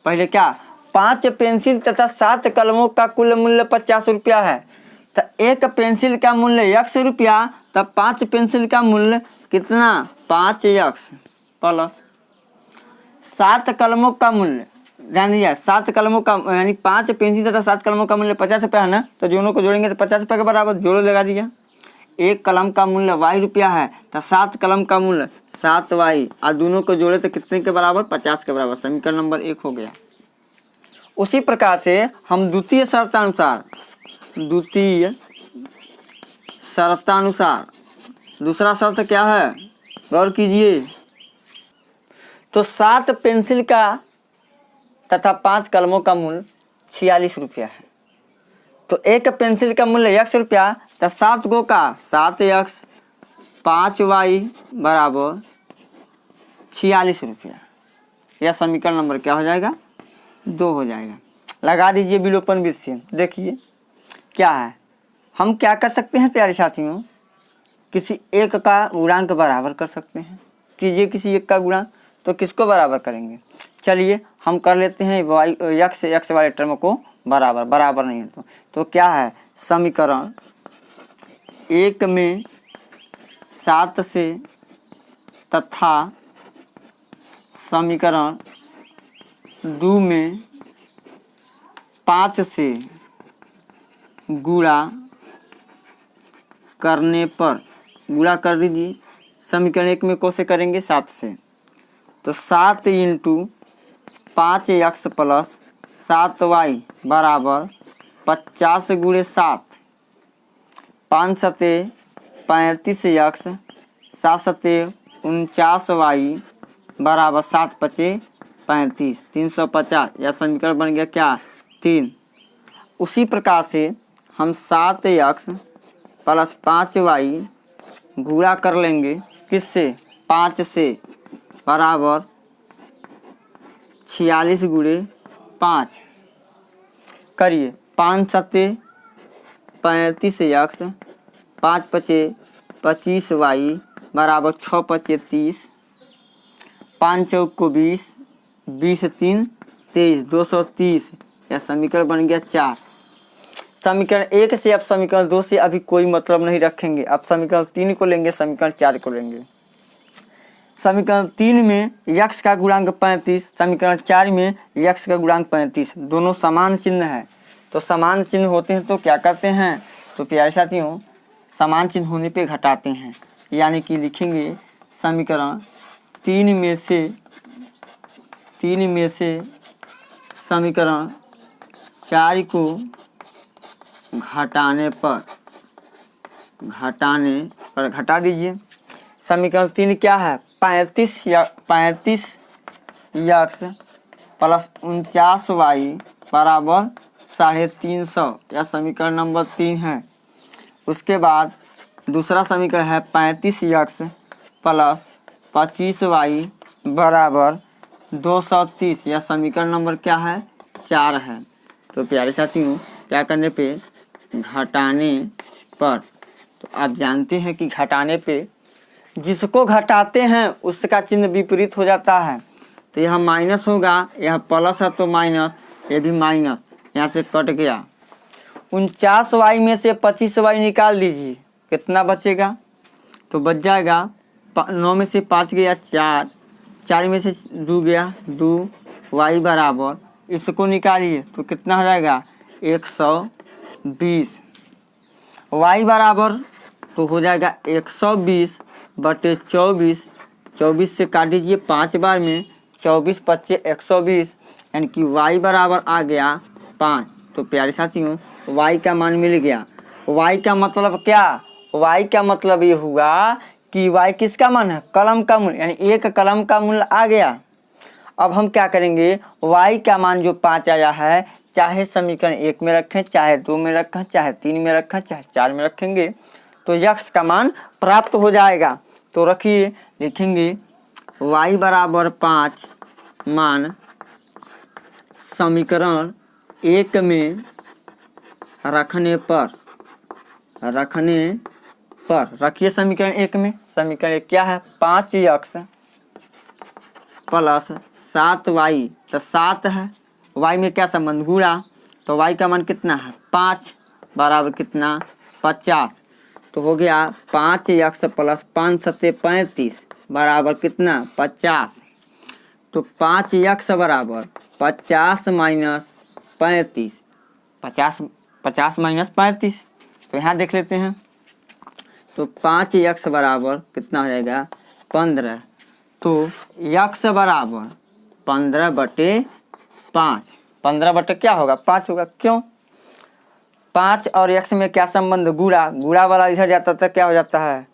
पहले क्या, 5 पेंसिल तथा 7 कलमों का कुल मूल्य 50 रुपया है। तो एक पेंसिल का मूल्य 100 रुपया, तब 5 पेंसिल का मूल्य कितना, 5 यक्स प्लस 7 कलमों का मूल्य, ध्यान दीजिए 7 कलमों का यानी 5 पेंसिल तथा 7 कलमों का मूल्य 50 रुपया है ना, तो दोनों को जोड़ेंगे तो 50 रुपये के बराबर जोड़ो लगा दीजिए। एक कलम का मूल्य y रुपया है, तो 7 कलम का मूल्य 7y, और दोनों को जोड़े तो कितने के बराबर, 50 के बराबर। समीकरण नंबर 1 हो गया। उसी प्रकार से हम द्वितीय शर्तानुसार, द्वितीय शर्तानुसार दूसरा शर्त क्या है, गौर कीजिए। तो 7 पेंसिल का तथा 5 कलमों का मूल्य 46 रुपया है। तो एक पेंसिल का मूल्य 100 रुपया, तो 7 गो का 7 यक्स 5y बराबर 46 रुपया। यह समीकरण नंबर क्या हो जाएगा, 2 हो जाएगा। लगा दीजिए विलोपन विधि। देखिए क्या है, हम क्या कर सकते हैं प्यारे साथियों, किसी एक का गुणांक बराबर कर सकते हैं। कीजिए किसी एक का गुणांक, तो किसको बराबर करेंगे? चलिए हम कर लेते हैं y यक्स वाले टर्म को बराबर, बराबर नहीं है तो क्या है, समीकरण 1 में 7 से तथा समीकरण 2 में 5 से गुणा करने पर, गुणा कर दीजिए। समीकरण 1 में कौन से करेंगे, 7 से, तो 7 इंटू 5 यक्स प्लस 7y बराबर 50 गुणे 7, 5 सते 35 यक्स, 7 सते 49y बराबर 7 पचे 35, 350। यह समीकरण बन गया क्या, 3। उसी प्रकार से हम 7 यक्स प्लस 5y गुणा कर लेंगे किससे, 5 से, बराबर 46 गुणे 5 करिए। 5 सते 35 यक्स, 5 पचे 25y बराबर 6 पचे 30, 5 चौक को 20, 20 3 23, 230। यह समीकरण बन गया 4। समीकरण 1 से अब समीकरण 2 से अभी कोई मतलब नहीं रखेंगे। अब समीकरण 3 को लेंगे, समीकरण 4 को लेंगे। समीकरण 3 में यक्स का गुणांक 35, समीकरण 4 में यक्स का गुणांक 35, दोनों समान चिन्ह है। तो समान चिन्ह होते हैं तो क्या करते हैं, तो प्यारे साथियों समान चिन्ह होने पे घटाते हैं। यानी कि लिखेंगे समीकरण 3 में से समीकरण 4 को घटाने पर घटा दीजिए। समीकरण 3 क्या है, 35 यक्स प्लस 49y बराबर 350। यह समीकरण नंबर 3 है। उसके बाद दूसरा समीकरण है 35 यक्स प्लस 25y बराबर 230। यह समीकरण नंबर क्या है, 4 है। तो प्यारे साथियों क्या करने पे, घटाने पर, तो आप जानते हैं कि घटाने पे जिसको घटाते हैं उसका चिन्ह विपरीत हो जाता है। तो यह माइनस होगा, यह प्लस है तो माइनस, ये भी माइनस, यहाँ से कट गया। 49y में से 25y निकाल दीजिए, कितना बचेगा? तो बच जाएगा 9 में से 5 गया 4, 4 में से 2 गया 2, y बराबर, इसको निकालिए तो कितना हो जाएगा 120। y बराबर तो हो जाएगा 120 बटे 24, 24 से काट दीजिए 5 बार में, 24 पच्चे 120, यानी कि y बराबर आ गया 5। तो प्यारे साथियों y का मान मिल गया। y का मतलब क्या? y का मतलब ये हुआ कि y किसका मान है? कलम का मूल्य, यानी एक कलम का मूल्य आ गया। अब हम क्या करेंगे, y का मान जो 5 आया है, चाहे समीकरण 1 में रखें, चाहे 2 में रखें, चाहे 3 में रखें, चाहे 4 में रखेंगे तो x का मान प्राप्त हो जाएगा। तो रखिए, लिखेंगे y बराबर 5 मान समीकरण 1 में रखने पर रखिए समीकरण 1 में। समीकरण 1 क्या है? 5x प्लस 7y, तो 7 है, y में क्या संबंध? गुणा, तो y का मान कितना है? 5 बराबर कितना? 50। तो हो गया 5x प्लस 5 सत्ते 35 बराबर कितना? 50। तो 5x बराबर 50 माइनस 35, 50 माइनस 35, तो यहाँ देख लेते हैं। तो 5x बराबर कितना हो जाएगा? 15। तो x बराबर 15 बटे 5, 15 बटे क्या होगा? 5 होगा। क्यों? 5 और x में क्या संबंध? गुणा, गुणा वाला इधर जाता था क्या हो जाता है?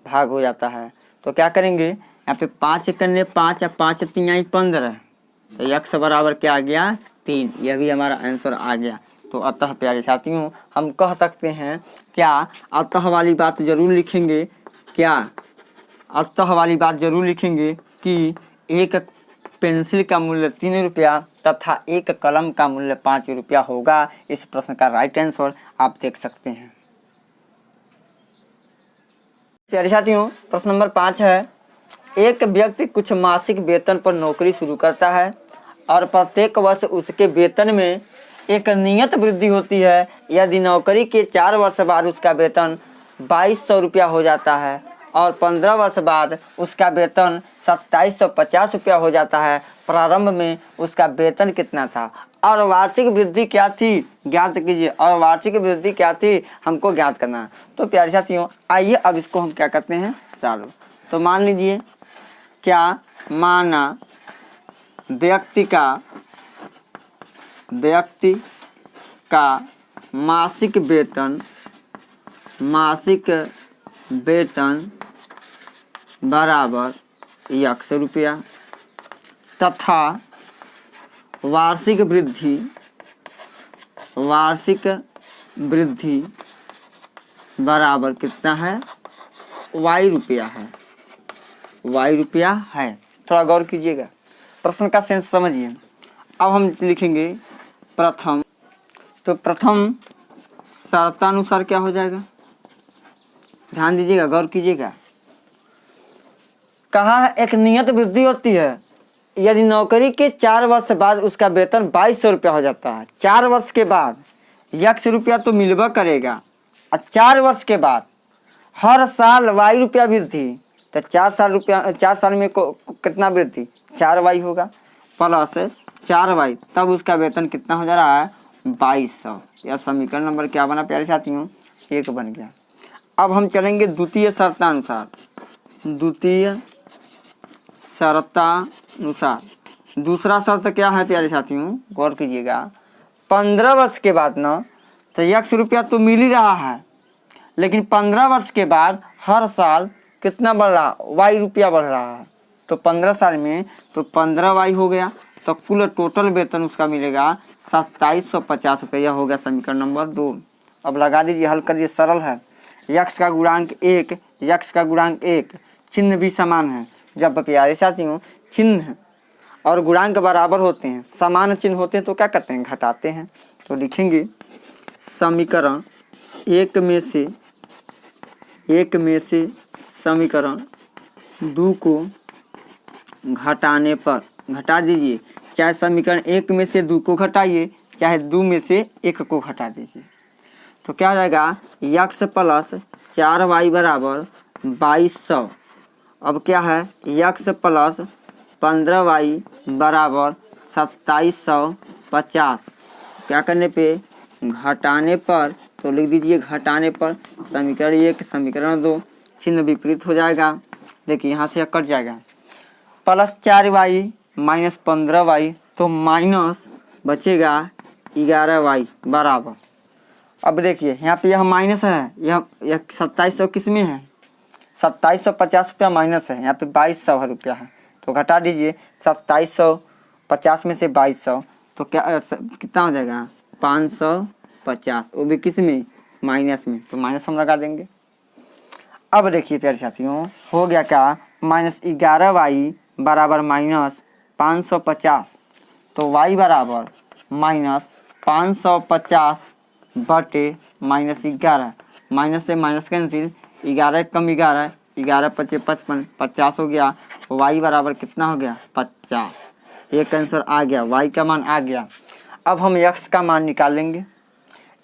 भाग हो जाता है। तो क्या करेंगे, यहाँ पे 5 करने 5 या 5 3 15, तो x बराबर क्या आ गया? 3। यह भी हमारा आंसर आ गया। तो अतः प्यारे साथियों हम कह सकते हैं क्या? अतः वाली बात जरूर लिखेंगे। क्या? अतः वाली बात जरूर लिखेंगे कि एक पेंसिल का मूल्य 3 रुपया तथा एक कलम का मूल्य 5 रुपया होगा। इस प्रश्न का राइट आंसर आप देख सकते हैं। प्यारे साथियों प्रश्न नंबर 5 है, एक व्यक्ति कुछ मासिक वेतन पर नौकरी शुरू करता है और प्रत्येक वर्ष उसके वेतन में एक नियत वृद्धि होती है। यदि नौकरी के 4 वर्ष बाद उसका वेतन 2200 रुपया हो जाता है और 15 वर्ष बाद उसका वेतन 2750 रुपया हो जाता है, प्रारंभ में उसका वेतन कितना था और वार्षिक वृद्धि क्या थी? ज्ञात कीजिए। और वार्षिक वृद्धि क्या थी हमको ज्ञात करना है। तो प्यारे साथियों आइए अब इसको हम क्या करते हैं? सॉल्व। तो मान लीजिए, क्या माना व्यक्ति का मासिक वेतन बराबर x रुपया तथा वार्षिक वृद्धि बराबर कितना है? y रुपया है। थोड़ा गौर कीजिएगा, प्रश्न का सेंस समझिए। अब हम लिखेंगे प्रथम, तो प्रथम शर्तानुसार क्या हो जाएगा? ध्यान दीजिएगा, गौर कीजिएगा। कहा है एक नियत वृद्धि होती है यदि नौकरी के 4 वर्ष बाद उसका वेतन 2200 रुपया हो जाता है। 4 वर्ष के बाद x रुपया तो मिलवा करेगा और 4 वर्ष के बाद हर साल y रुपया वृद्धि, तो 4 साल में कितना वृद्धि? 4y होगा प्लस 4y, तब उसका वेतन कितना हो जा रहा है? 2200। यह समीकरण नंबर क्या बना प्यारे साथियों? 1 बन गया। अब हम चलेंगे द्वितीय शर्तानुसार। दूसरा शर्त क्या है प्यारे साथियों? गौर कीजिएगा। 15 वर्ष के बाद ना तो x रुपया तो मिल ही रहा है, लेकिन 15 वर्ष के बाद हर साल कितना बढ़ रहा? y रुपया बढ़ रहा है। तो 15 साल में तो 15y हो गया, तो कुल टोटल वेतन उसका मिलेगा 2750 रुपया। हो गया समीकरण नंबर 2। अब लगा दीजिए, हल करिए, सरल है। x का गुणांक 1, चिन्ह भी समान है। जब प्यारे साथियों चिन्ह और गुणांक बराबर होते हैं, समान चिन्ह होते हैं, तो क्या करते हैं? घटाते हैं। तो लिखेंगे समीकरण 1 में से समीकरण 2 को घटाने पर, घटा दीजिए, चाहे समीकरण 1 में से 2 को घटाइए, चाहे 2 में से 1 को घटा दीजिए। तो क्या हो जाएगा यक्स प्लस 4y बराबर 2200। अब क्या है यक्स प्लस 15y बराबर 2750। क्या करने पे घटाने पर तो लिख दीजिए घटाने पर समीकरण 1 समीकरण 2 चिन्ह विपरीत हो जाएगा। देखिए यहाँ से कट जाएगा प्लस 4y माइनस 15y तो माइनस बचेगा 11y बराबर। अब देखिए यहाँ पे यह माइनस है, यह 2700 किस में है 2750 रुपया माइनस है, यहाँ पे 2200 रुपया है तो घटा दीजिए 2750 में से 2200 तो क्या कितना हो जाएगा 550, वो भी किस में माइनस में, तो माइनस हम लगा देंगे। अब देखिए प्यारे साथियों हो गया क्या माइनस 11y बराबर माइनस 550 तो y बराबर माइनस 550 बटे माइनस 11, माइनस से माइनस कैंसिल 11 कम 11 11 पचे 55 50 हो गया। y बराबर कितना हो गया 50। एक आंसर आ गया, y का मान आ गया। अब हम x का मान निकाल लेंगे।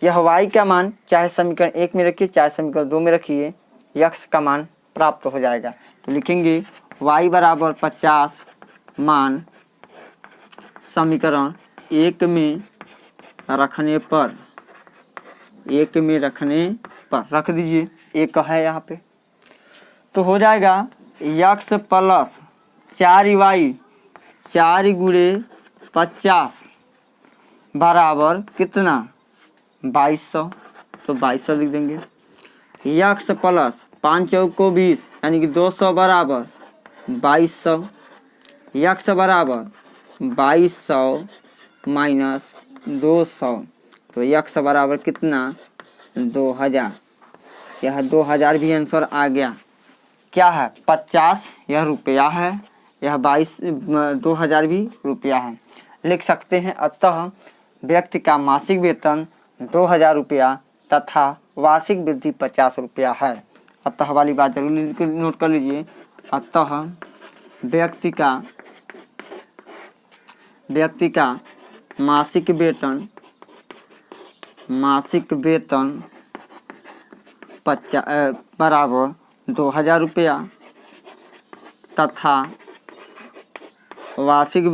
यह y का मान चाहे समीकरण 1 में रखिए चाहे समीकरण 2 में रखिए x का मान प्राप्त हो जाएगा। तो लिखेंगे y बराबर 50 मान समीकरण 1 में रखने पर, 1 में रखने पर रख दीजिए, 1 है यहाँ पे तो हो जाएगा x प्लस 4y 4 गुणे 50 बराबर कितना 2200 तो 2200 लिख देंगे। x प्लस 5 चौक को 20 यानी कि 200 बराबर 2200, x बराबर 2200 माइनस 200 तो x बराबर कितना 2000। यह 2000 भी आंसर आ गया। क्या है 50 यह रुपया है, यह 2000 भी रुपया है, लिख सकते हैं। अतः व्यक्ति का मासिक वेतन 2000 रुपया तथा वार्षिक वृद्धि 50 रुपया है। अतः वाली बात जरूर नोट कर लीजिए। अतः व्यक्ति का मासिक वेतन 50 बराबर 2000 रुपया तथा वार्षिक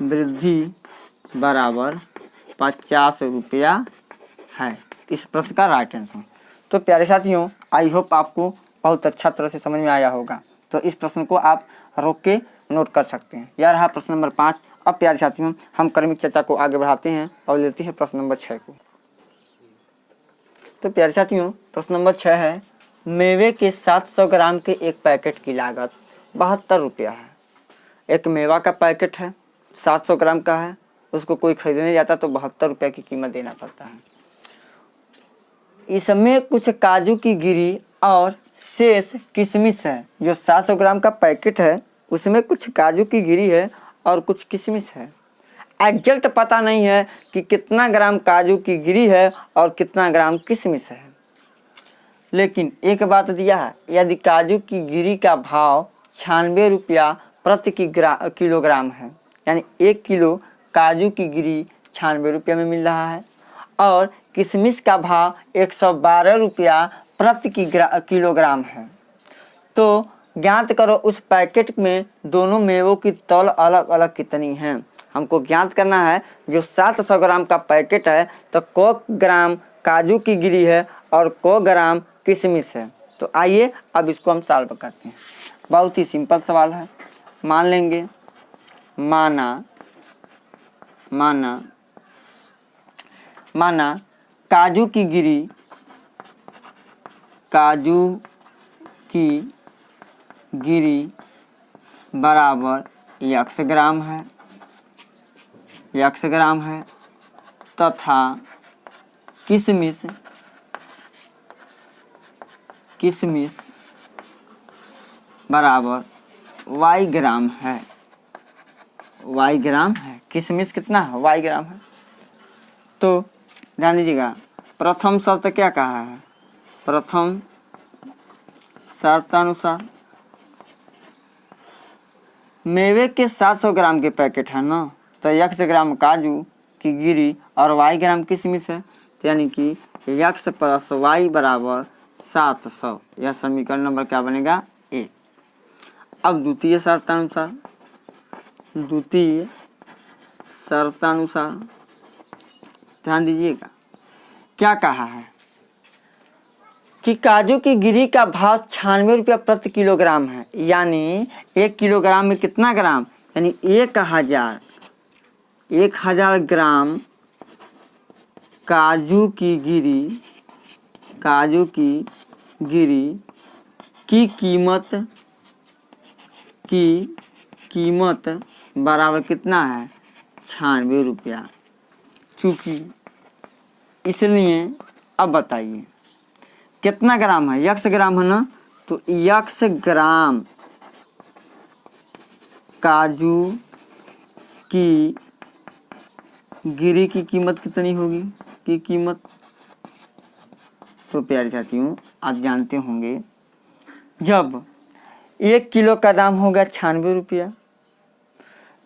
वृद्धि बराबर 50 रुपया है। इस प्रश्न का राइट आंसर। तो प्यारे साथियों आई होप आपको बहुत अच्छा तरह से समझ में आया होगा। तो इस प्रश्न को आप रोक के नोट कर सकते हैं। यह रहा प्रश्न नंबर 5। अब प्यारे साथियों हम क्रमिक चर्चा को आगे बढ़ाते हैं और लेते हैं प्रश्न नंबर 6 को। तो प्यारे साथियों प्रश्न नंबर 6 है मेवे के 700 ग्राम के एक पैकेट की लागत 72 रुपया है। एक मेवा का पैकेट है 700 ग्राम का है, उसको कोई खरीदने जाता तो 72 रुपये की कीमत देना पड़ता है। इसमें कुछ काजू की गिरी और शेष किशमिश है। जो 700 ग्राम का पैकेट है उसमें कुछ काजू की गिरी है और कुछ किशमिश है। एग्जैक्ट पता नहीं है कि कितना ग्राम काजू की गिरी है और कितना ग्राम किशमिश है, लेकिन एक बात दिया है यदि काजू की गिरी का भाव 96 रुपया प्रति किलोग्राम है, यानी 1 किलो काजू की गिरी 96 रुपये में मिल रहा है और किशमिश का भाव 112 रुपया प्रति किलोग्राम है, तो ज्ञात करो उस पैकेट में दोनों मेवों की तौल अलग अलग कितनी है। हमको ज्ञात करना है जो 700 ग्राम का पैकेट है तो को ग्राम काजू की गिरी है और को ग्राम किशमिश है। तो आइए अब इसको हम सॉल्व करते हैं। बहुत ही सिंपल सवाल है। मान लेंगे माना काजू की गिरी बराबर x ग्राम है तथा किशमिश बराबर y ग्राम है। किशमिश कितना है y ग्राम है। तो ध्यान दीजिएगा प्रथम शर्त क्या कहा है, प्रथम शर्त अनुसार मेवे के 700 ग्राम के पैकेट है ना, तो x ग्राम काजू की गिरी और y ग्राम किशमिश है, तो यानी कि x प्लस y बराबर 700। यह समीकरण नंबर क्या बनेगा? ए। अब द्वितीय शर्तानुसार ध्यान दीजिएगा क्या कहा है कि काजू की गिरी का भाव 96 रुपया प्रति किलोग्राम है, यानी 1 किलोग्राम में कितना ग्राम, यानी 1000 ग्राम काजू की गिरी की कीमत बराबर कितना है? 96 रुपया। चूँकि इसलिए अब बताइए कितना ग्राम है? x ग्राम है ना, तो x ग्राम काजू की गिरी की कीमत कितनी होगी? तो प्यारे साथियों, आप जानते होंगे जब 1 किलो का दाम होगा 96 रुपया,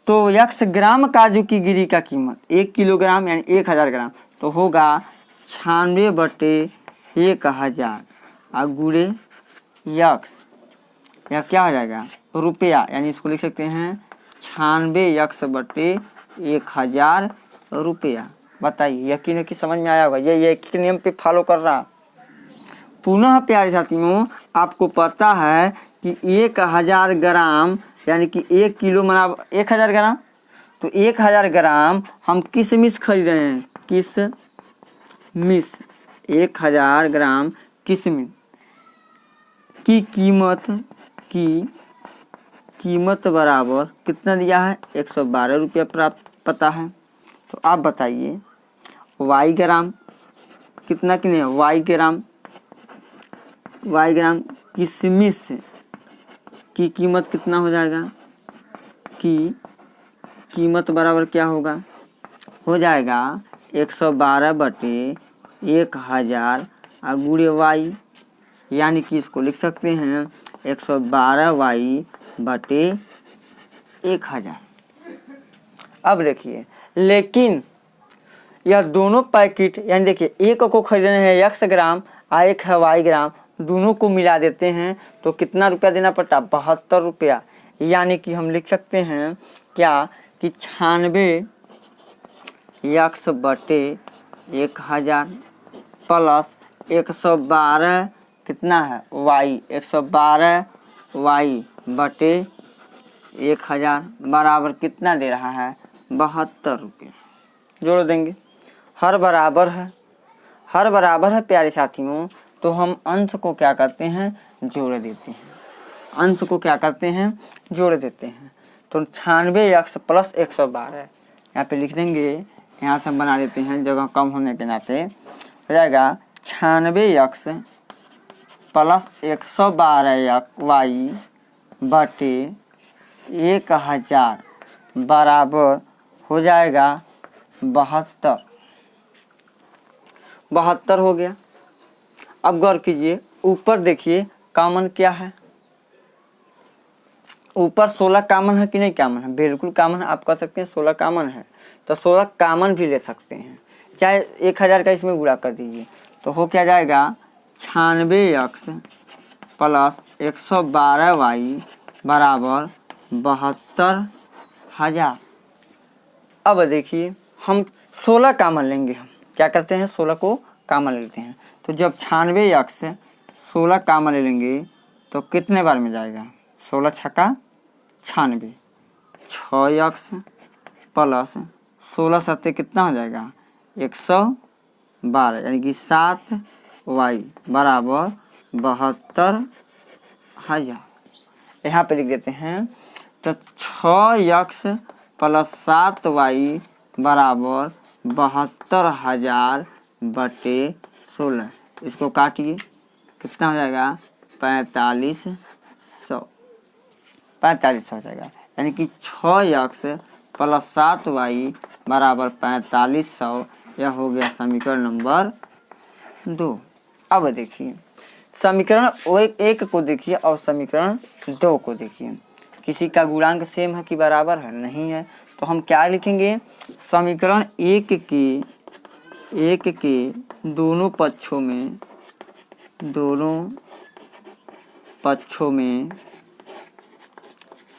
तो x ग्राम काजू की गिरी का कीमत 1 किलोग्राम यानी 1000 ग्राम तो होगा 96/1000 और गुणे x, यह क्या हो जाएगा? रुपया, यानी इसको लिख सकते हैं 96x/1000 रुपया। बताइए, यकीन कि समझ में आया होगा। ये एक नियम पे फॉलो कर रहा। पुनः प्यारे साथियों, आपको पता है कि 1000 ग्राम यानी कि 1 किलो बराबर 1000 ग्राम, तो 1000 ग्राम हम किशमिश खरीद रहे हैं। किशमिश 1000 ग्राम किशमिश की कीमत बराबर कितना दिया है? 112 रुपया प्राप्त पता है। तो आप बताइए y ग्राम कितना किने? y ग्राम किशमिश की कीमत कितना हो जाएगा? की कीमत बराबर क्या होगा? हो जाएगा 112/1000 और गुणे y, यानी कि इसको लिख सकते हैं 112y/1000। अब देखिए, लेकिन यह दोनों पैकेट यानी देखिए एक को खरीदने हैं x ग्राम और एक है y ग्राम, दोनों को मिला देते हैं तो कितना रुपया देना पड़ता? 72 रुपया। यानी कि हम लिख सकते हैं क्या कि 96x/1000 प्लस 112 कितना है? y, 112y/1000 बराबर कितना दे रहा है? 72 रुपये। जोड़ देंगे, हर बराबर है प्यारे साथियों, तो हम अंश को क्या करते हैं? जोड़ देते हैं। तो 96x प्लस 112 यहाँ पे लिख देंगे। यहाँ से हम बना देते हैं, जगह कम होने के नाते हो जाएगा 96x प्लस 112y/1000 बराबर हो जाएगा 72 हो गया। अब गौर कीजिए, ऊपर देखिए कॉमन क्या है? ऊपर 16 कॉमन है कि नहीं कॉमन है? बिल्कुल कॉमन है। आप कह सकते हैं 16 कॉमन है, तो 16 कॉमन भी ले सकते हैं, चाहे 1000 का इसमें गुणा कर दीजिए तो हो क्या जाएगा? 96x प्लस 112y बराबर 72,000। अब देखिए हम 16 कॉमन लेंगे। हम क्या करते हैं? 16 को कॉमन लेते हैं। तो जब 96x 16 कॉमन ले लेंगे तो कितने बार में जाएगा? 16 छक्का 96, 6x प्लस 16 सत्ते कितना हो जाएगा? 112, यानी कि 7y बराबर 72,000। यहाँ पे लिख देते हैं। तो 6x प्लस 7y बराबर 72,000/16। इसको काटिए, कितना हो जाएगा? 4500 हो जाएगा। यानी कि 6x प्लस 7y बराबर 4500। यह हो गया समीकरण नंबर 2। अब देखिए समीकरण 1 को देखिए और समीकरण 2 को देखिए। किसी का गुणांक सेम है कि बराबर है? नहीं है, तो हम क्या लिखेंगे, समीकरण एक के दोनों पक्षों में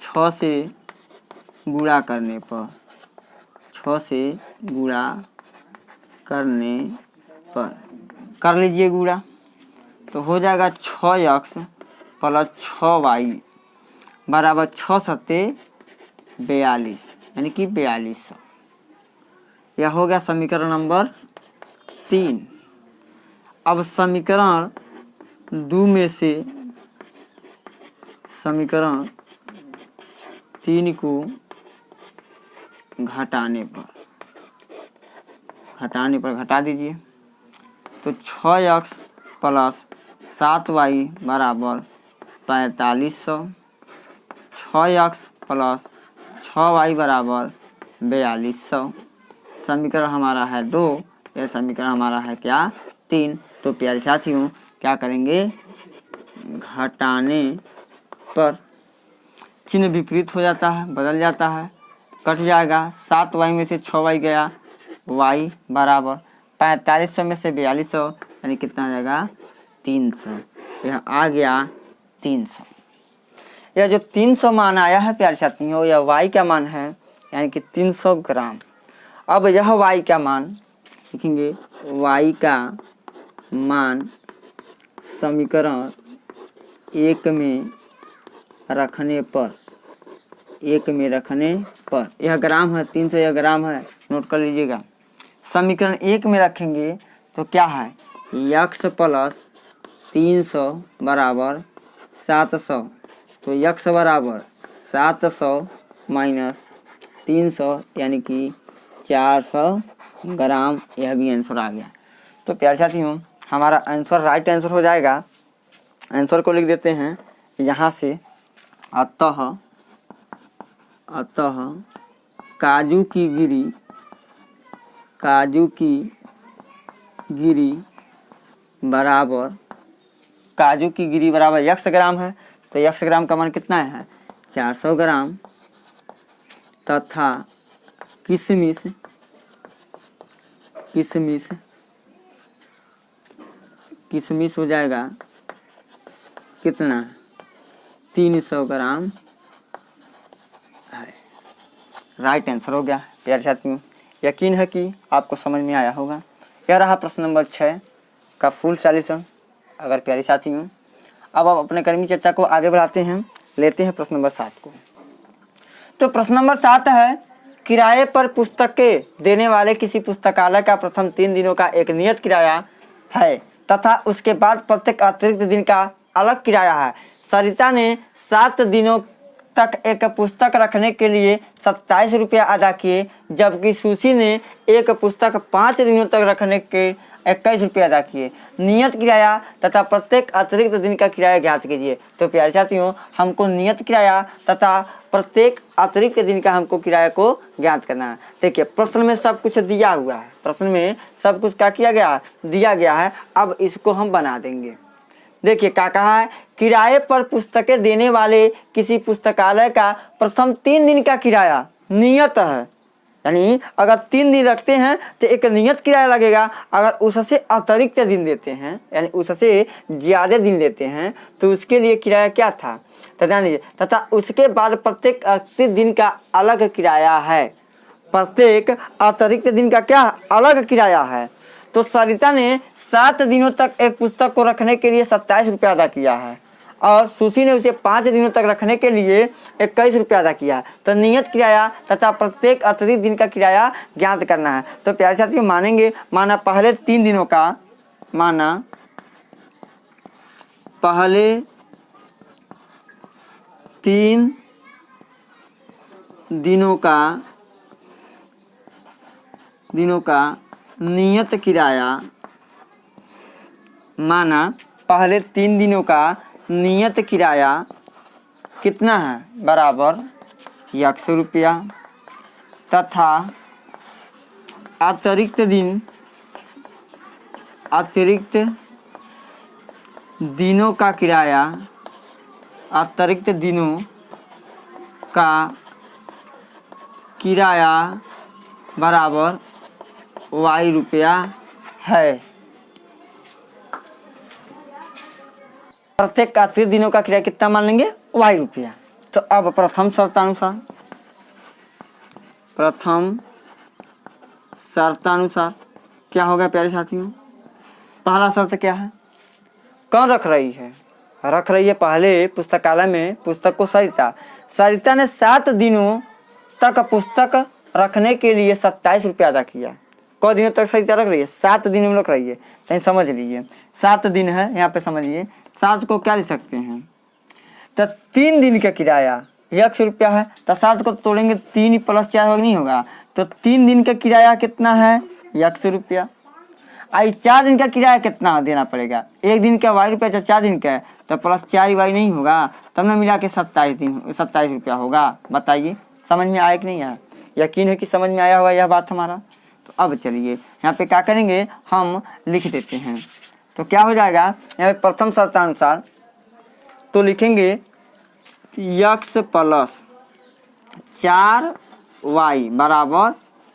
6 से गुणा करने पर 6 से गुणा करने पर कर लीजिए गुणा, तो हो जाएगा 6x प्लस 6y बराबर 6 सत्ते 42, यानी कि 4200। यह हो गया समीकरण नंबर 3। अब समीकरण 2 में से समीकरण 3 को घटाने पर घटा दीजिए, तो 6x प्लस 7y बराबर 4500, 6x प्लस 6y बराबर 4200। समीकरण हमारा है 2, यह समीकरण हमारा है क्या, 3। तो प्यारे साथियों क्या करेंगे, घटाने पर चिन्ह विपरीत हो जाता है, बदल जाता है, कट जाएगा। 7y में से 6y गया, y बराबर 4500 में से 4200, यानी कितना आ जाएगा 300। यह आ गया 300। यह जो 300 मान आया है प्यारे साथियों, यह y का मान है, यानी कि 300 ग्राम। अब यह y का मान लिखेंगे, y का मान समीकरण 1 में रखने पर यह ग्राम है, 300 यह ग्राम है, नोट कर लीजिएगा। समीकरण 1 में रखेंगे तो क्या है, x प्लस 300 बराबर 700, तो x बराबर 700 माइनस 300 यानी कि 400 ग्राम। यह भी आंसर आ गया। तो प्यारे साथियों हमारा आंसर राइट आंसर हो जाएगा। आंसर को लिख देते हैं यहाँ से, अतः काजू की गिरी बराबर x ग्राम है, तो x ग्राम का मान कितना है, 400 ग्राम, तथा किशमिश हो जाएगा कितना, 300 ग्राम है। राइट आंसर हो गया प्यारे साथियों। यकीन है कि आपको समझ में आया होगा। यह रहा प्रश्न नंबर 6 का फुल सॉल्यूशन। अगर प्यारे साथियों अब आप अपने कर्मी चर्चा को आगे बढ़ाते हैं, लेते हैं प्रश्न नंबर 7 को। तो प्रश्न नंबर 7 है, किराए पर पुस्तकें देने वाले किसी पुस्तकालय का प्रथम 3 दिनों का एक नियत किराया है तथा उसके बाद प्रत्येक अतिरिक्त दिन का अलग किराया है। सरिता ने 7 दिनों तक एक पुस्तक रखने के लिए 27 रुपया अदा किए, जबकि सुशी ने एक पुस्तक 5 दिनों तक रखने के 21 रुपये अदा किए। नियत किराया तथा प्रत्येक अतिरिक्त दिन का किराया ज्ञात कीजिए। तो प्यारे साथियों हमको नियत किराया तथा प्रत्येक अतिरिक्त दिन का हमको किराया को ज्ञात करना है। देखिए प्रश्न में सब कुछ दिया हुआ है, प्रश्न में सब कुछ क्या किया गया, दिया गया है। अब इसको हम बना देंगे। देखिए क्या कहा है, किराए पर पुस्तकें देने वाले किसी पुस्तकालय का प्रथम 3 दिन का किराया नियत है, यानी अगर 3 दिन रखते हैं तो एक नियत किराया लगेगा। अगर उससे अतिरिक्त दिन देते हैं, यानी उससे ज़्यादा दिन देते हैं, तो उसके लिए किराया क्या था, तथा उसके बाद प्रत्येक अतिरिक्त दिन का अलग किराया है। प्रत्येक अतिरिक्त दिन का क्या अलग किराया है। तो सरिता ने 7 दिनों तक एक पुस्तक को रखने के लिए 27 रुपया अदा किया है और सुशी ने उसे 5 दिनों तक रखने के लिए 21 रुपया अदा किया है। तो नियत किराया तथा प्रत्येक अतिरिक्त दिन का किराया ज्ञात करना है। तो प्यारे साथियों मानेंगे, माना पहले 3 दिनों का, पहले 3 दिनों का नियत किराया, माना पहले 3 दिनों का नियत किराया कितना है, बराबर 100 रुपया, तथा अतिरिक्त दिनों का किराया, अतिरिक्त दिनों का किराया बराबर वाई रुपया है। प्रत्येक का 30 दिनों का किराया कितना मान लेंगे? वाई रुपया। तो अब प्रथम शर्तानुसार क्या होगा प्यारे साथियों? पहला शर्त क्या है? कौन रख रही है? रख रही है पहले पुस्तकालय में पुस्तक को सरिता ने 7 दिनों तक पुस्तक रखने के लिए 27 रुपया अदा किया। कौ दिनों तक सरिता रख रही है? 7 दिन में रख रही है। कहीं समझ लीजिए, 7 दिन है यहाँ पे, समझिए 7 को क्या लिख सकते हैं? तो 3 दिन का किराया 100 रुपया है। तो 7 को तोड़ेंगे 3 + 4 होगा, नहीं होगा? तो 3 दिन का किराया कितना है? 100 रुपया। आई 4 दिन का किराया कितना देना पड़ेगा? 1 दिन का वाई रुपया, 4 दिन का है तो +4 वाई नहीं होगा, तब ना मिला के 27 रुपया होगा। बताइए समझ में आया कि नहीं आया? यकीन है कि समझ में आया होगा यह बात हमारा। तो अब चलिए यहाँ पे क्या करेंगे, हम लिख देते हैं। तो क्या हो जाएगा यहाँ पे प्रथम शर्तानुसार, तो लिखेंगे x + 4y बराबर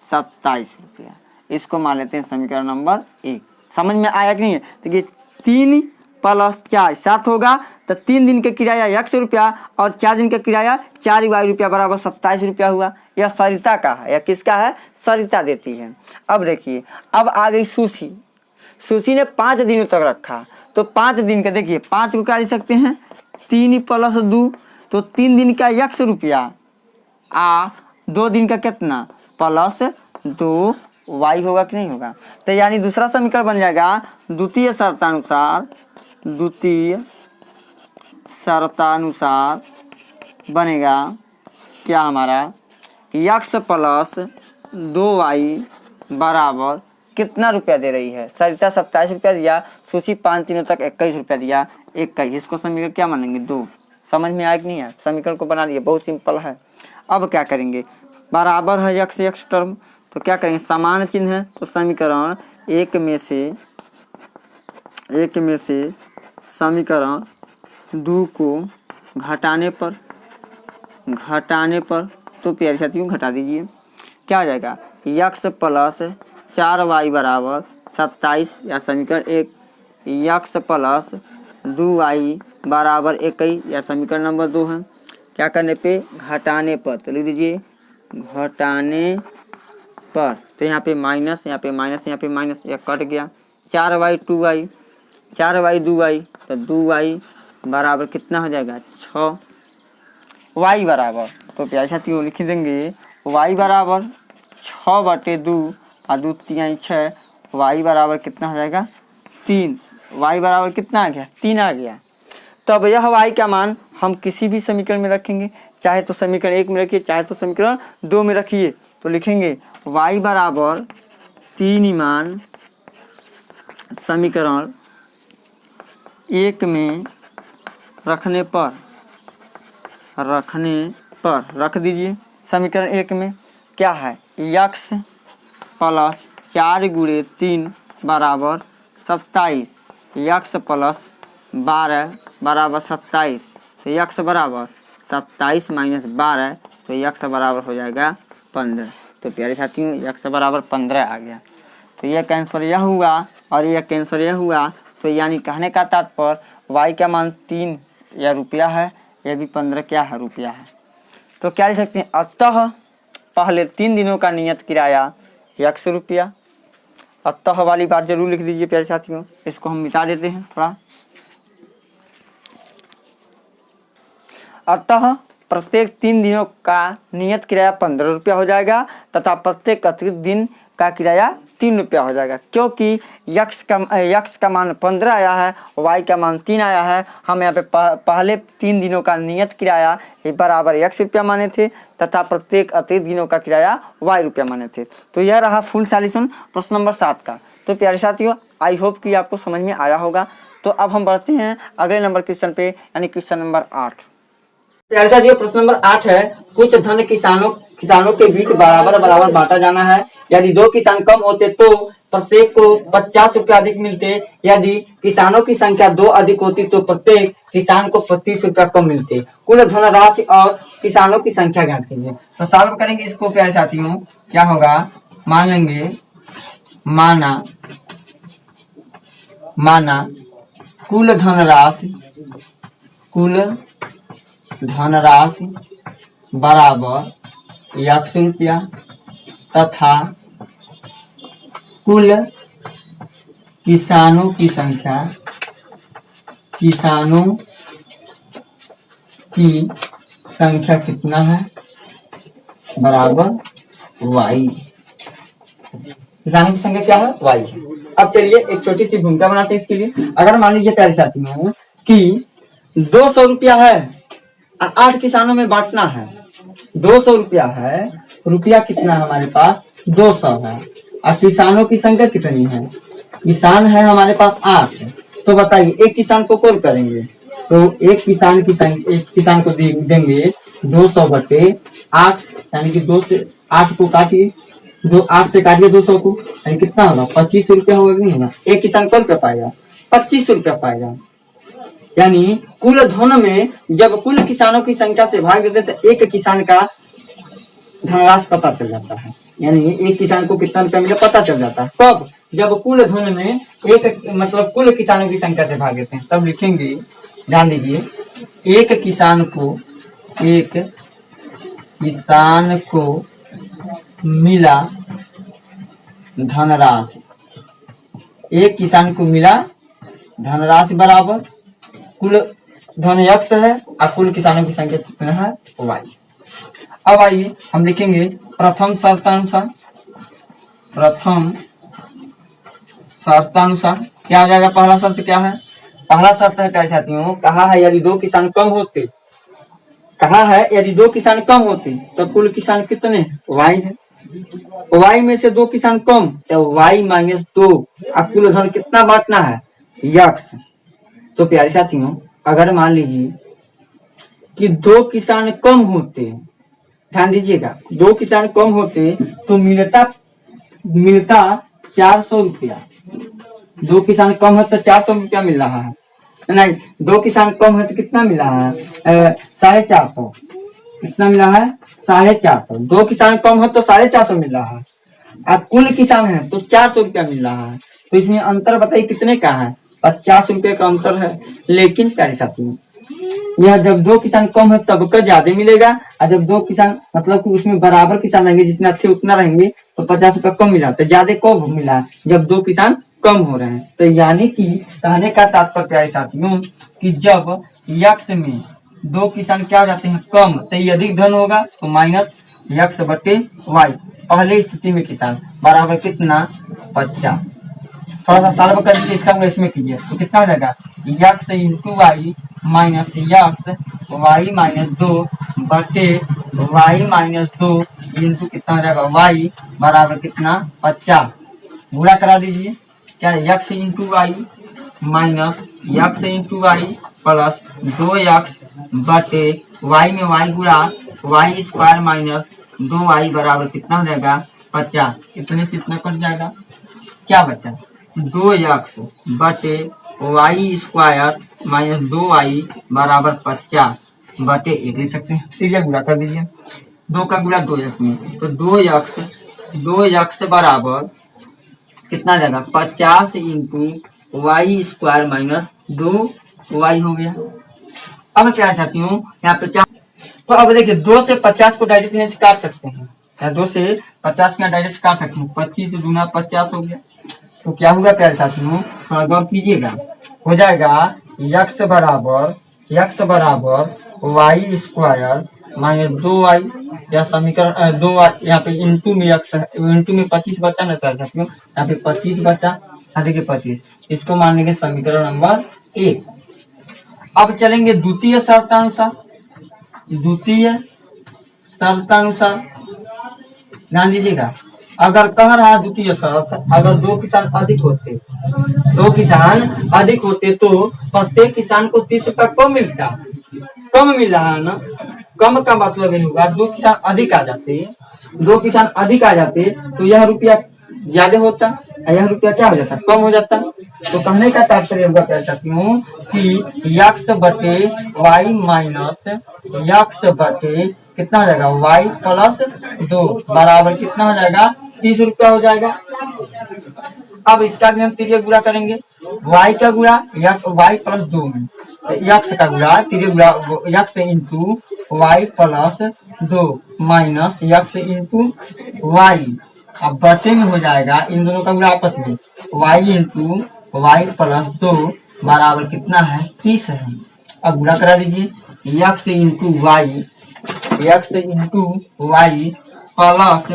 27 रुपया। इसको मान लेते हैं समीकरण नंबर 1। समझ में आया कि नहीं है? देखिए 3 + 4 7 होगा, तो 3 दिन का किराया 100 रुपया और 4 दिन का किराया 4 वाई रुपया बराबर 27 रुपया हुआ। यह सरिता का है। यह किसका है? सरिता देती है। अब देखिए, अब आ गई सुशी ने 5 दिनों तक रखा। तो 5 दिन का, देखिए 5 को क्या लिख सकते हैं? 3 + 2, तो 3 दिन का 100 रुपया 2 दिन का कितना? +2 वाई होगा कि नहीं होगा? तो यानी दूसरा समीकरण बन जाएगा द्वितीय शर्तानुसार बनेगा क्या हमारा? x + 2y बराबर कितना रुपया दे रही है? सरिता 27 रुपया दिया, सुशी 5 दिनों तक 21 रुपया दिया। 21, इसको समीकरण क्या मानेंगे? 2। समझ में आया कि नहीं है? समीकरण को बना लिया, बहुत सिंपल है। अब क्या करेंगे? बराबर है x टर्म, तो क्या करेंगे? समान चिन्ह है, तो समीकरण 1 में से समीकरण 2 को घटाने पर तो प्यारे साथियों घटा दीजिए। क्या हो जाएगा? x + 4y बराबर 27, या समीकरण 1 x + 2y बराबर 21, या समीकरण नंबर 2 है। क्या करने पे? घटाने पर। तो लिख दीजिए घटाने पर। तो यहाँ पे माइनस, यहाँ पे माइनस, यहाँ पे माइनस, यह कट गया। 4y 2y, 4y 2y, तो 2y बराबर कितना हो जाएगा? 6। y बराबर, तो प्यारे साथियों लिख देंगे y बराबर 6/2 और 2 3 6, y बराबर कितना हो जाएगा? 3। y बराबर कितना आ गया? 3 आ गया। तब यह y का मान हम किसी भी समीकरण में रखेंगे, चाहे तो समीकरण 1 में रखिए, चाहे तो समीकरण 2 में रखिए। तो लिखेंगे y बराबर 3 मान समीकरण 1 में रखने पर रख दीजिए। समीकरण 1 में क्या है? x + 4 × 3 बराबर 27, x + 12 बराबर 27, तो x बराबर 27 - 12, तो x बराबर हो जाएगा 15। तो प्यारे साथियों x बराबर 15 आ गया। तो यह कैंसर यह हुआ और यह कैंसर यह हुआ। तो यानी कहने का तात्पर्य y का मान 3 या रुपया है, यह भी 15 क्या है? रुपया है। तो क्या लिख सकते हैं? अतः पहले 3 दिनों का नियत किराया 100 रुपया। अतः वाली बात जरूर लिख दीजिए प्यारे साथियों। इसको हम मिटा देते हैं थोड़ा। अतः प्रत्येक 3 दिनों का नियत किराया 15 रुपया हो जाएगा तथा प्रत्येक अतिरिक्त दिन का किराया 3 रुपया हो जाएगा। क्योंकि x का मान 15 आया है, y का मान 3 आया है। हम यहाँ पे पहले 3 दिनों का नियत किराया बराबर 100 रुपया माने थे तथा प्रत्येक अतिरिक्त दिनों का किराया y रुपया माने थे। तो यह रहा फुल सॉल्यूशन प्रश्न नंबर 7 का। तो प्यारे साथियों आई होप कि आपको समझ में आया होगा। तो अब हम बढ़ते हैं अगले नंबर क्वेश्चन पे, यानी क्वेश्चन नंबर 8। प्यारे साथियों, प्रश्न नंबर 8 है, कुछ धन किसानों के बीच बराबर बराबर बांटा जाना है। यदि दो किसान कम होते तो प्रत्येक को 50 रुपए अधिक मिलते। यदि किसानों की संख्या 2 अधिक होती तो प्रत्येक किसान को 25 रुपया कम मिलते। कुल धनराशि और किसानों की संख्या ज्ञात कीजिए। तो सॉल्व करेंगे इसको प्यारे साथियों। क्या होगा, मान लेंगे, माना कुल धनराशि बराबर 100 रुपया तथा कुल किसानों की संख्या कितना है, बराबर y। किसानों की संख्या क्या है, y। अब चलिए एक छोटी सी भूमिका बनाते हैं इसके लिए। अगर मान लीजिए प्यारे साथियों कि 200 रुपया है, 8 किसानों में बांटना है। 200 रुपया है, रुपया कितना है हमारे पास, 200 है। और किसानों की संख्या कितनी है, किसान है हमारे पास 8। तो बताइए एक किसान को कॉल करेंगे तो एक किसान को देंगे 200 बटे 8, यानी कि 2 से 8 को काटिए, 8 से काटिए 200 को, यानी कितना होगा, 25 रुपया होगा कि नहीं होगा। एक किसान कॉल रुपया पाएगा, 25 रुपया पाएगा। यानी कुल धन में जब कुल किसानों की संख्या से भाग देते तो एक किसान का धनराशि पता चल जाता है। यानी एक किसान को कितना रुपया मिला पता चल जाता है। कब, जब कुल धन में कुल किसानों की संख्या से भाग देते हैं, तब लिखेंगे, ध्यान दीजिए, एक किसान को मिला धनराशि, एक किसान को मिला धनराशि बराबर कुल धन x है और कुल किसानों की संख्या कितना है, y। अब आइए हम लिखेंगे प्रथम शर्तानुसार क्या आ जाएगा। पहला शर्त क्या है, पहला शर्त है क्या साथियों, कहा है यदि दो किसान कम होते तो कुल किसान कितने, y है। y में से 2 किसान कम तो y माइनस 2 और कुल धन कितना बांटना है, x। तो प्यारे साथियों अगर मान लीजिए कि 2 किसान कम होते, ध्यान दीजिएगा, 2 किसान कम होते तो मिलता 400 रुपया। 2 किसान कम है तो 400 रुपया मिल रहा है, नहीं 2 किसान कम है तो कितना मिल रहा है, 450। कितना मिला है, 450। 2 किसान कम है तो 450 मिल रहा है और कुल किसान है तो 400 रुपया मिल रहा है। तो इसमें अंतर बताइए कितने का है, 50 रुपये का अंतर है। लेकिन प्यारे साथियों यह जब 2 किसान कम है तब का ज्यादा मिलेगा, और जब 2 किसान कि उसमें बराबर किसान रहेंगे, जितना थे उतना रहेंगे, तो 50 रुपया कम मिला। तो ज्यादा कब मिला, जब 2 किसान कम हो रहे हैं। तो यानी कि कहने का तात्पर्य प्यारे साथियों कि जब x में 2 किसान क्या हो जाते हैं, कम, तो ये अधिक धन होगा तो माइनस x बटे y। पहले स्थिति में किसान बराबर कितना, 50। थोड़ा सा सॉल्व करके इसका इसमें कीजिए तो कितना हो जाएगा, x into y minus x y minus 2 बटे y माइनस 2 इंटू कितना हो जाएगा, y बराबर कितना, 50। गुणा करा दीजिए, क्या x into y minus x into y plus 2x बटे y में y गुणा y स्क्वायर माइनस 2y बराबर कितना हो जाएगा, 50। इतने से इतना कट जाएगा, क्या बचा, 2x बटे y स्क्वायर माइनस 2y बराबर 50 बटे 1 लिख सकते हैं। ठीक है, गुणा कर दीजिए, 2 का गुणा 2x में, तो 2x बराबर कितना जाएगा, 50 into Y square minus 2y हो गया। अब क्या साथियों यहाँ पे क्या, तो अब देखिए 2 से 50 को डायरेक्ट यहाँ से काट सकते हैं, 2 से 50 का डायरेक्ट काट सकते हैं, 25 गुना 50 हो गया। तो क्या होगा प्यारे साथियों, थोड़ा गौर कीजिएगा, हो जाएगा x बराबर वाई स्क्वायर माइनस 2y, या समीकरण 2y यहाँ पे इंटू में x, इंटू में 25 बचा ना प्यारे साथियों, यहाँ पे 25 बचा, देखिए 25, इसको मान लेंगे समीकरण नंबर 1। अब चलेंगे द्वितीय शर्तानुसार। ध्यान दीजिएगा, अगर कह रहा द्वितीय शर्त, अगर 2 किसान अधिक होते तो प्रत्येक किसान को 30 रुपया कम मिल रहा है ना, कम का मतलब ये होगा 2 किसान अधिक आ जाते, 2 किसान अधिक आ जाते तो यह रुपया ज्यादा होता, यह रुपया क्या हो जाता, कम हो जाता। तो कहने का तात्पर्य होगा कह सकती हूँ कि यक्स बटे वाई माइनस यक्स बटे कितना हो जाएगा वाई प्लस 2 बराबर कितना हो जाएगा 30 रुपया हो जाएगा। अब इसका भी हम तिर्यक गुणा करेंगे, y का गुणा y प्लस 2 में, यक्स का गुणा तिर्यक गुणा x into y plus 2 minus x into y, अब बटे में हो जाएगा इन दोनों का गुणा आपस में y इंटू वाई प्लस 2 बराबर कितना है 30 है। अब गुणा करा दीजिए x into y plus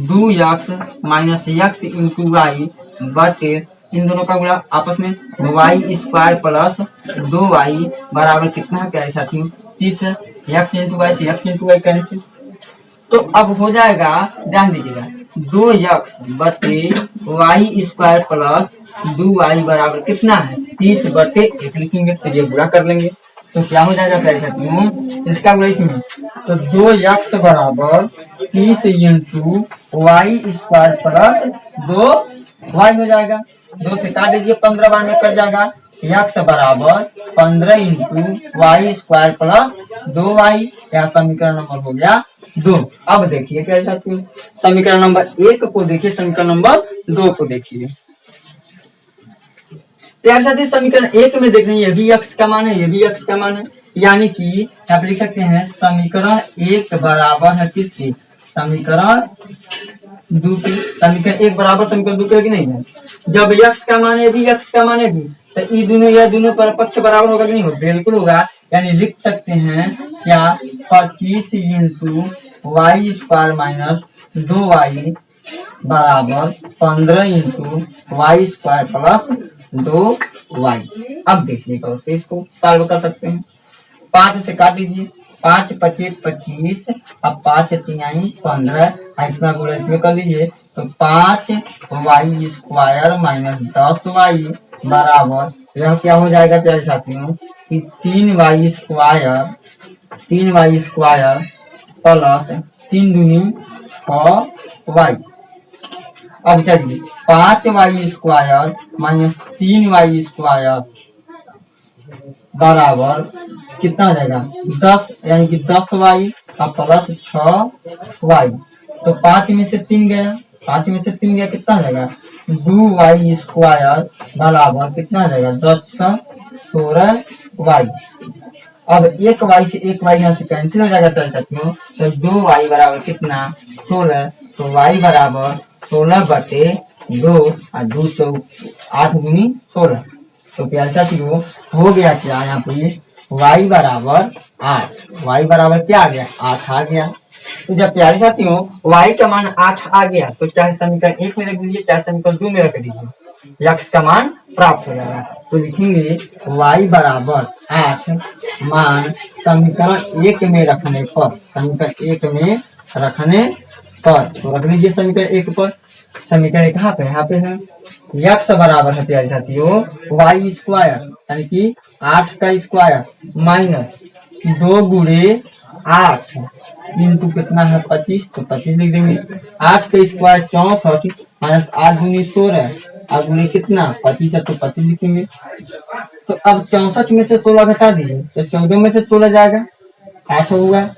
2x minus x into y बटे इन दोनों का गुणा आपस में वाई स्क्वायर प्लस 2y बराबर कितना है प्यारे साथियों 30 है। यक्स इंटू वाई से यक्स इंटू वाई कैंसिल, तो अब हो जाएगा ध्यान दीजिएगा 2x बटे वाई स्क्वायर प्लस 2y बराबर कितना है 30 बटे 1 लिखेंगे, तो ये गुणा कर लेंगे तो क्या हो जाएगा प्यारे साथियों इसका गुणा इसमें, तो 2x बराबर 30 into Y square plus 2y हो जाएगा, 2 से काट दीजिए 15 बार में कट जाएगा, x बराबर 15 into Y square plus 2y, यह समीकरण नंबर हो गया 2। अब देखिए प्यारे साथियों समीकरण नंबर 1 को देखिए, समीकरण नंबर 2 को देखिए। प्यारे साथी समीकरण 1 में देख रहे हैं ये भी x का मान है, ये भी x का मान है, यानी कि यहाँ पे लिख सकते हैं समीकरण 1 बराबर है किसकी समीकरण 2 की, समीकरण 1 बराबर समीकरण 2 की नहीं है। जब x का मान है भी x का मान है भी, तो ये दोनों पर पक्ष बराबर होगा कि नहीं होगा, बिल्कुल होगा, यानी लिख सकते हैं क्या 25 into Y square minus 2y बराबर 15 into Y square plus 2y। अब देखिएगा उसे इसको सॉल्व कर सकते हैं, 5 से काट दीजिए 5 पचे 25, अब 5 3 15, इसमें गुणा इसमें कर लीजिए तो 5 वाई स्क्वायर माइनस 10y बराबर यह क्या हो जाएगा प्यारे साथियों कि 3 वाई स्क्वायर प्लस 3 दूनी 6y। अब चलिए 5 y square minus 3 y square बराबर कितना हो जाएगा 10, यानी कि 10y का प्लस 6y, तो 5 में से 3 गया, 5 में से 3 गया कितना हो जाएगा 2y स्क्वायर बराबर कितना हो जाएगा 10 16y। अब 1y से 1y यहाँ से कैंसिल हो जाएगा चल साथियों, तो 2y बराबर कितना 16, तो y बराबर 16 बटे 2 और 208 गुनी 16, तो प्यारे साथियों हो गया क्या यहाँ पे y बराबर 8, y बराबर क्या आ गया 8 आ गया। तो जब प्यारे साथियों y का मान 8 आ गया तो चाहे समीकरण 1 में रख दीजिए चाहे समीकरण 2 में रख दीजिए x का मान प्राप्त हो जाएगा। तो लिखेंगे y बराबर 8 मान समीकरण 1 में रखने पर, समीकरण 1 में रखने पर, तो रख लीजिए समीकरण 1 पर। समीकरण कहाँ पे यहाँ पे है, x बराबर है प्यारे साथियों वाई स्क्वायर यानी कि 8 का स्क्वायर माइनस 2 गुणे 8 इंटू कितना है 25, तो 25 लिख देंगे, 8 का स्क्वायर 64 माइनस 8 गुनी 16 और गुणे कितना 25 है तो 25 लिखेंगे। तो अब 64 में से 16 घटा दीजिए तो 14 में से 16 जाएगा 8 होगा,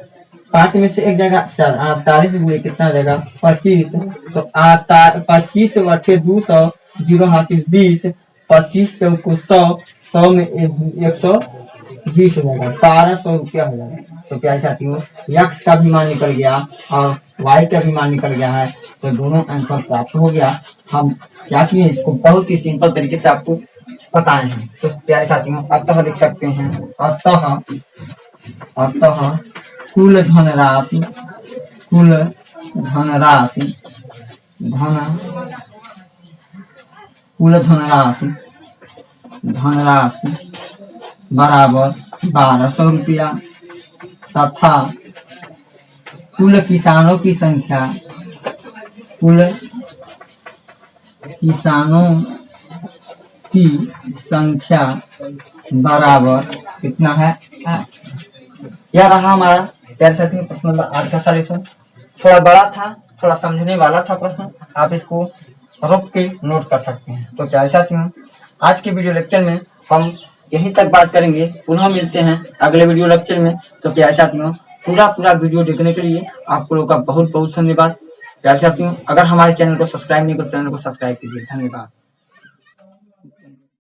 5 में से 1 जाएगा 4, 48 गुणे कितना जाएगा 25, तो 25 बटे 200 0 हासिल 20, 25 चौको 100, 100 में 120 हो जाएगा, 1200 रुपया हो जाएगा। तो प्यारे साथियों x का भी मान निकल गया और y का भी मान निकल गया है, तो दोनों आंसर प्राप्त हो गया। हम क्या किए इसको बहुत ही सिंपल तरीके से आपको बताए हैं। तो प्यारे साथियों अतः लिख सकते हैं अतः कुल धनराशि बराबर 1200 रुपया तथा कुल किसानों की संख्या बराबर कितना है 8। यह रहा हमारा प्यारे साथियों प्रश्न नंबर 8 का सॉल्यूशन थोड़ा बड़ा था, थोड़ा समझने वाला था प्रश्न, आप इसको रोक के नोट कर सकते हैं। तो प्यारे साथियों आज के वीडियो लेक्चर में हम यहीं तक बात करेंगे, पुनः मिलते हैं अगले वीडियो लेक्चर में। तो प्यारे साथियों पूरा वीडियो देखने के लिए आप लोगों का बहुत बहुत धन्यवाद। प्यारे साथियों अगर हमारे चैनल को सब्सक्राइब नहीं किया तो चैनल को सब्सक्राइब कीजिए। धन्यवाद।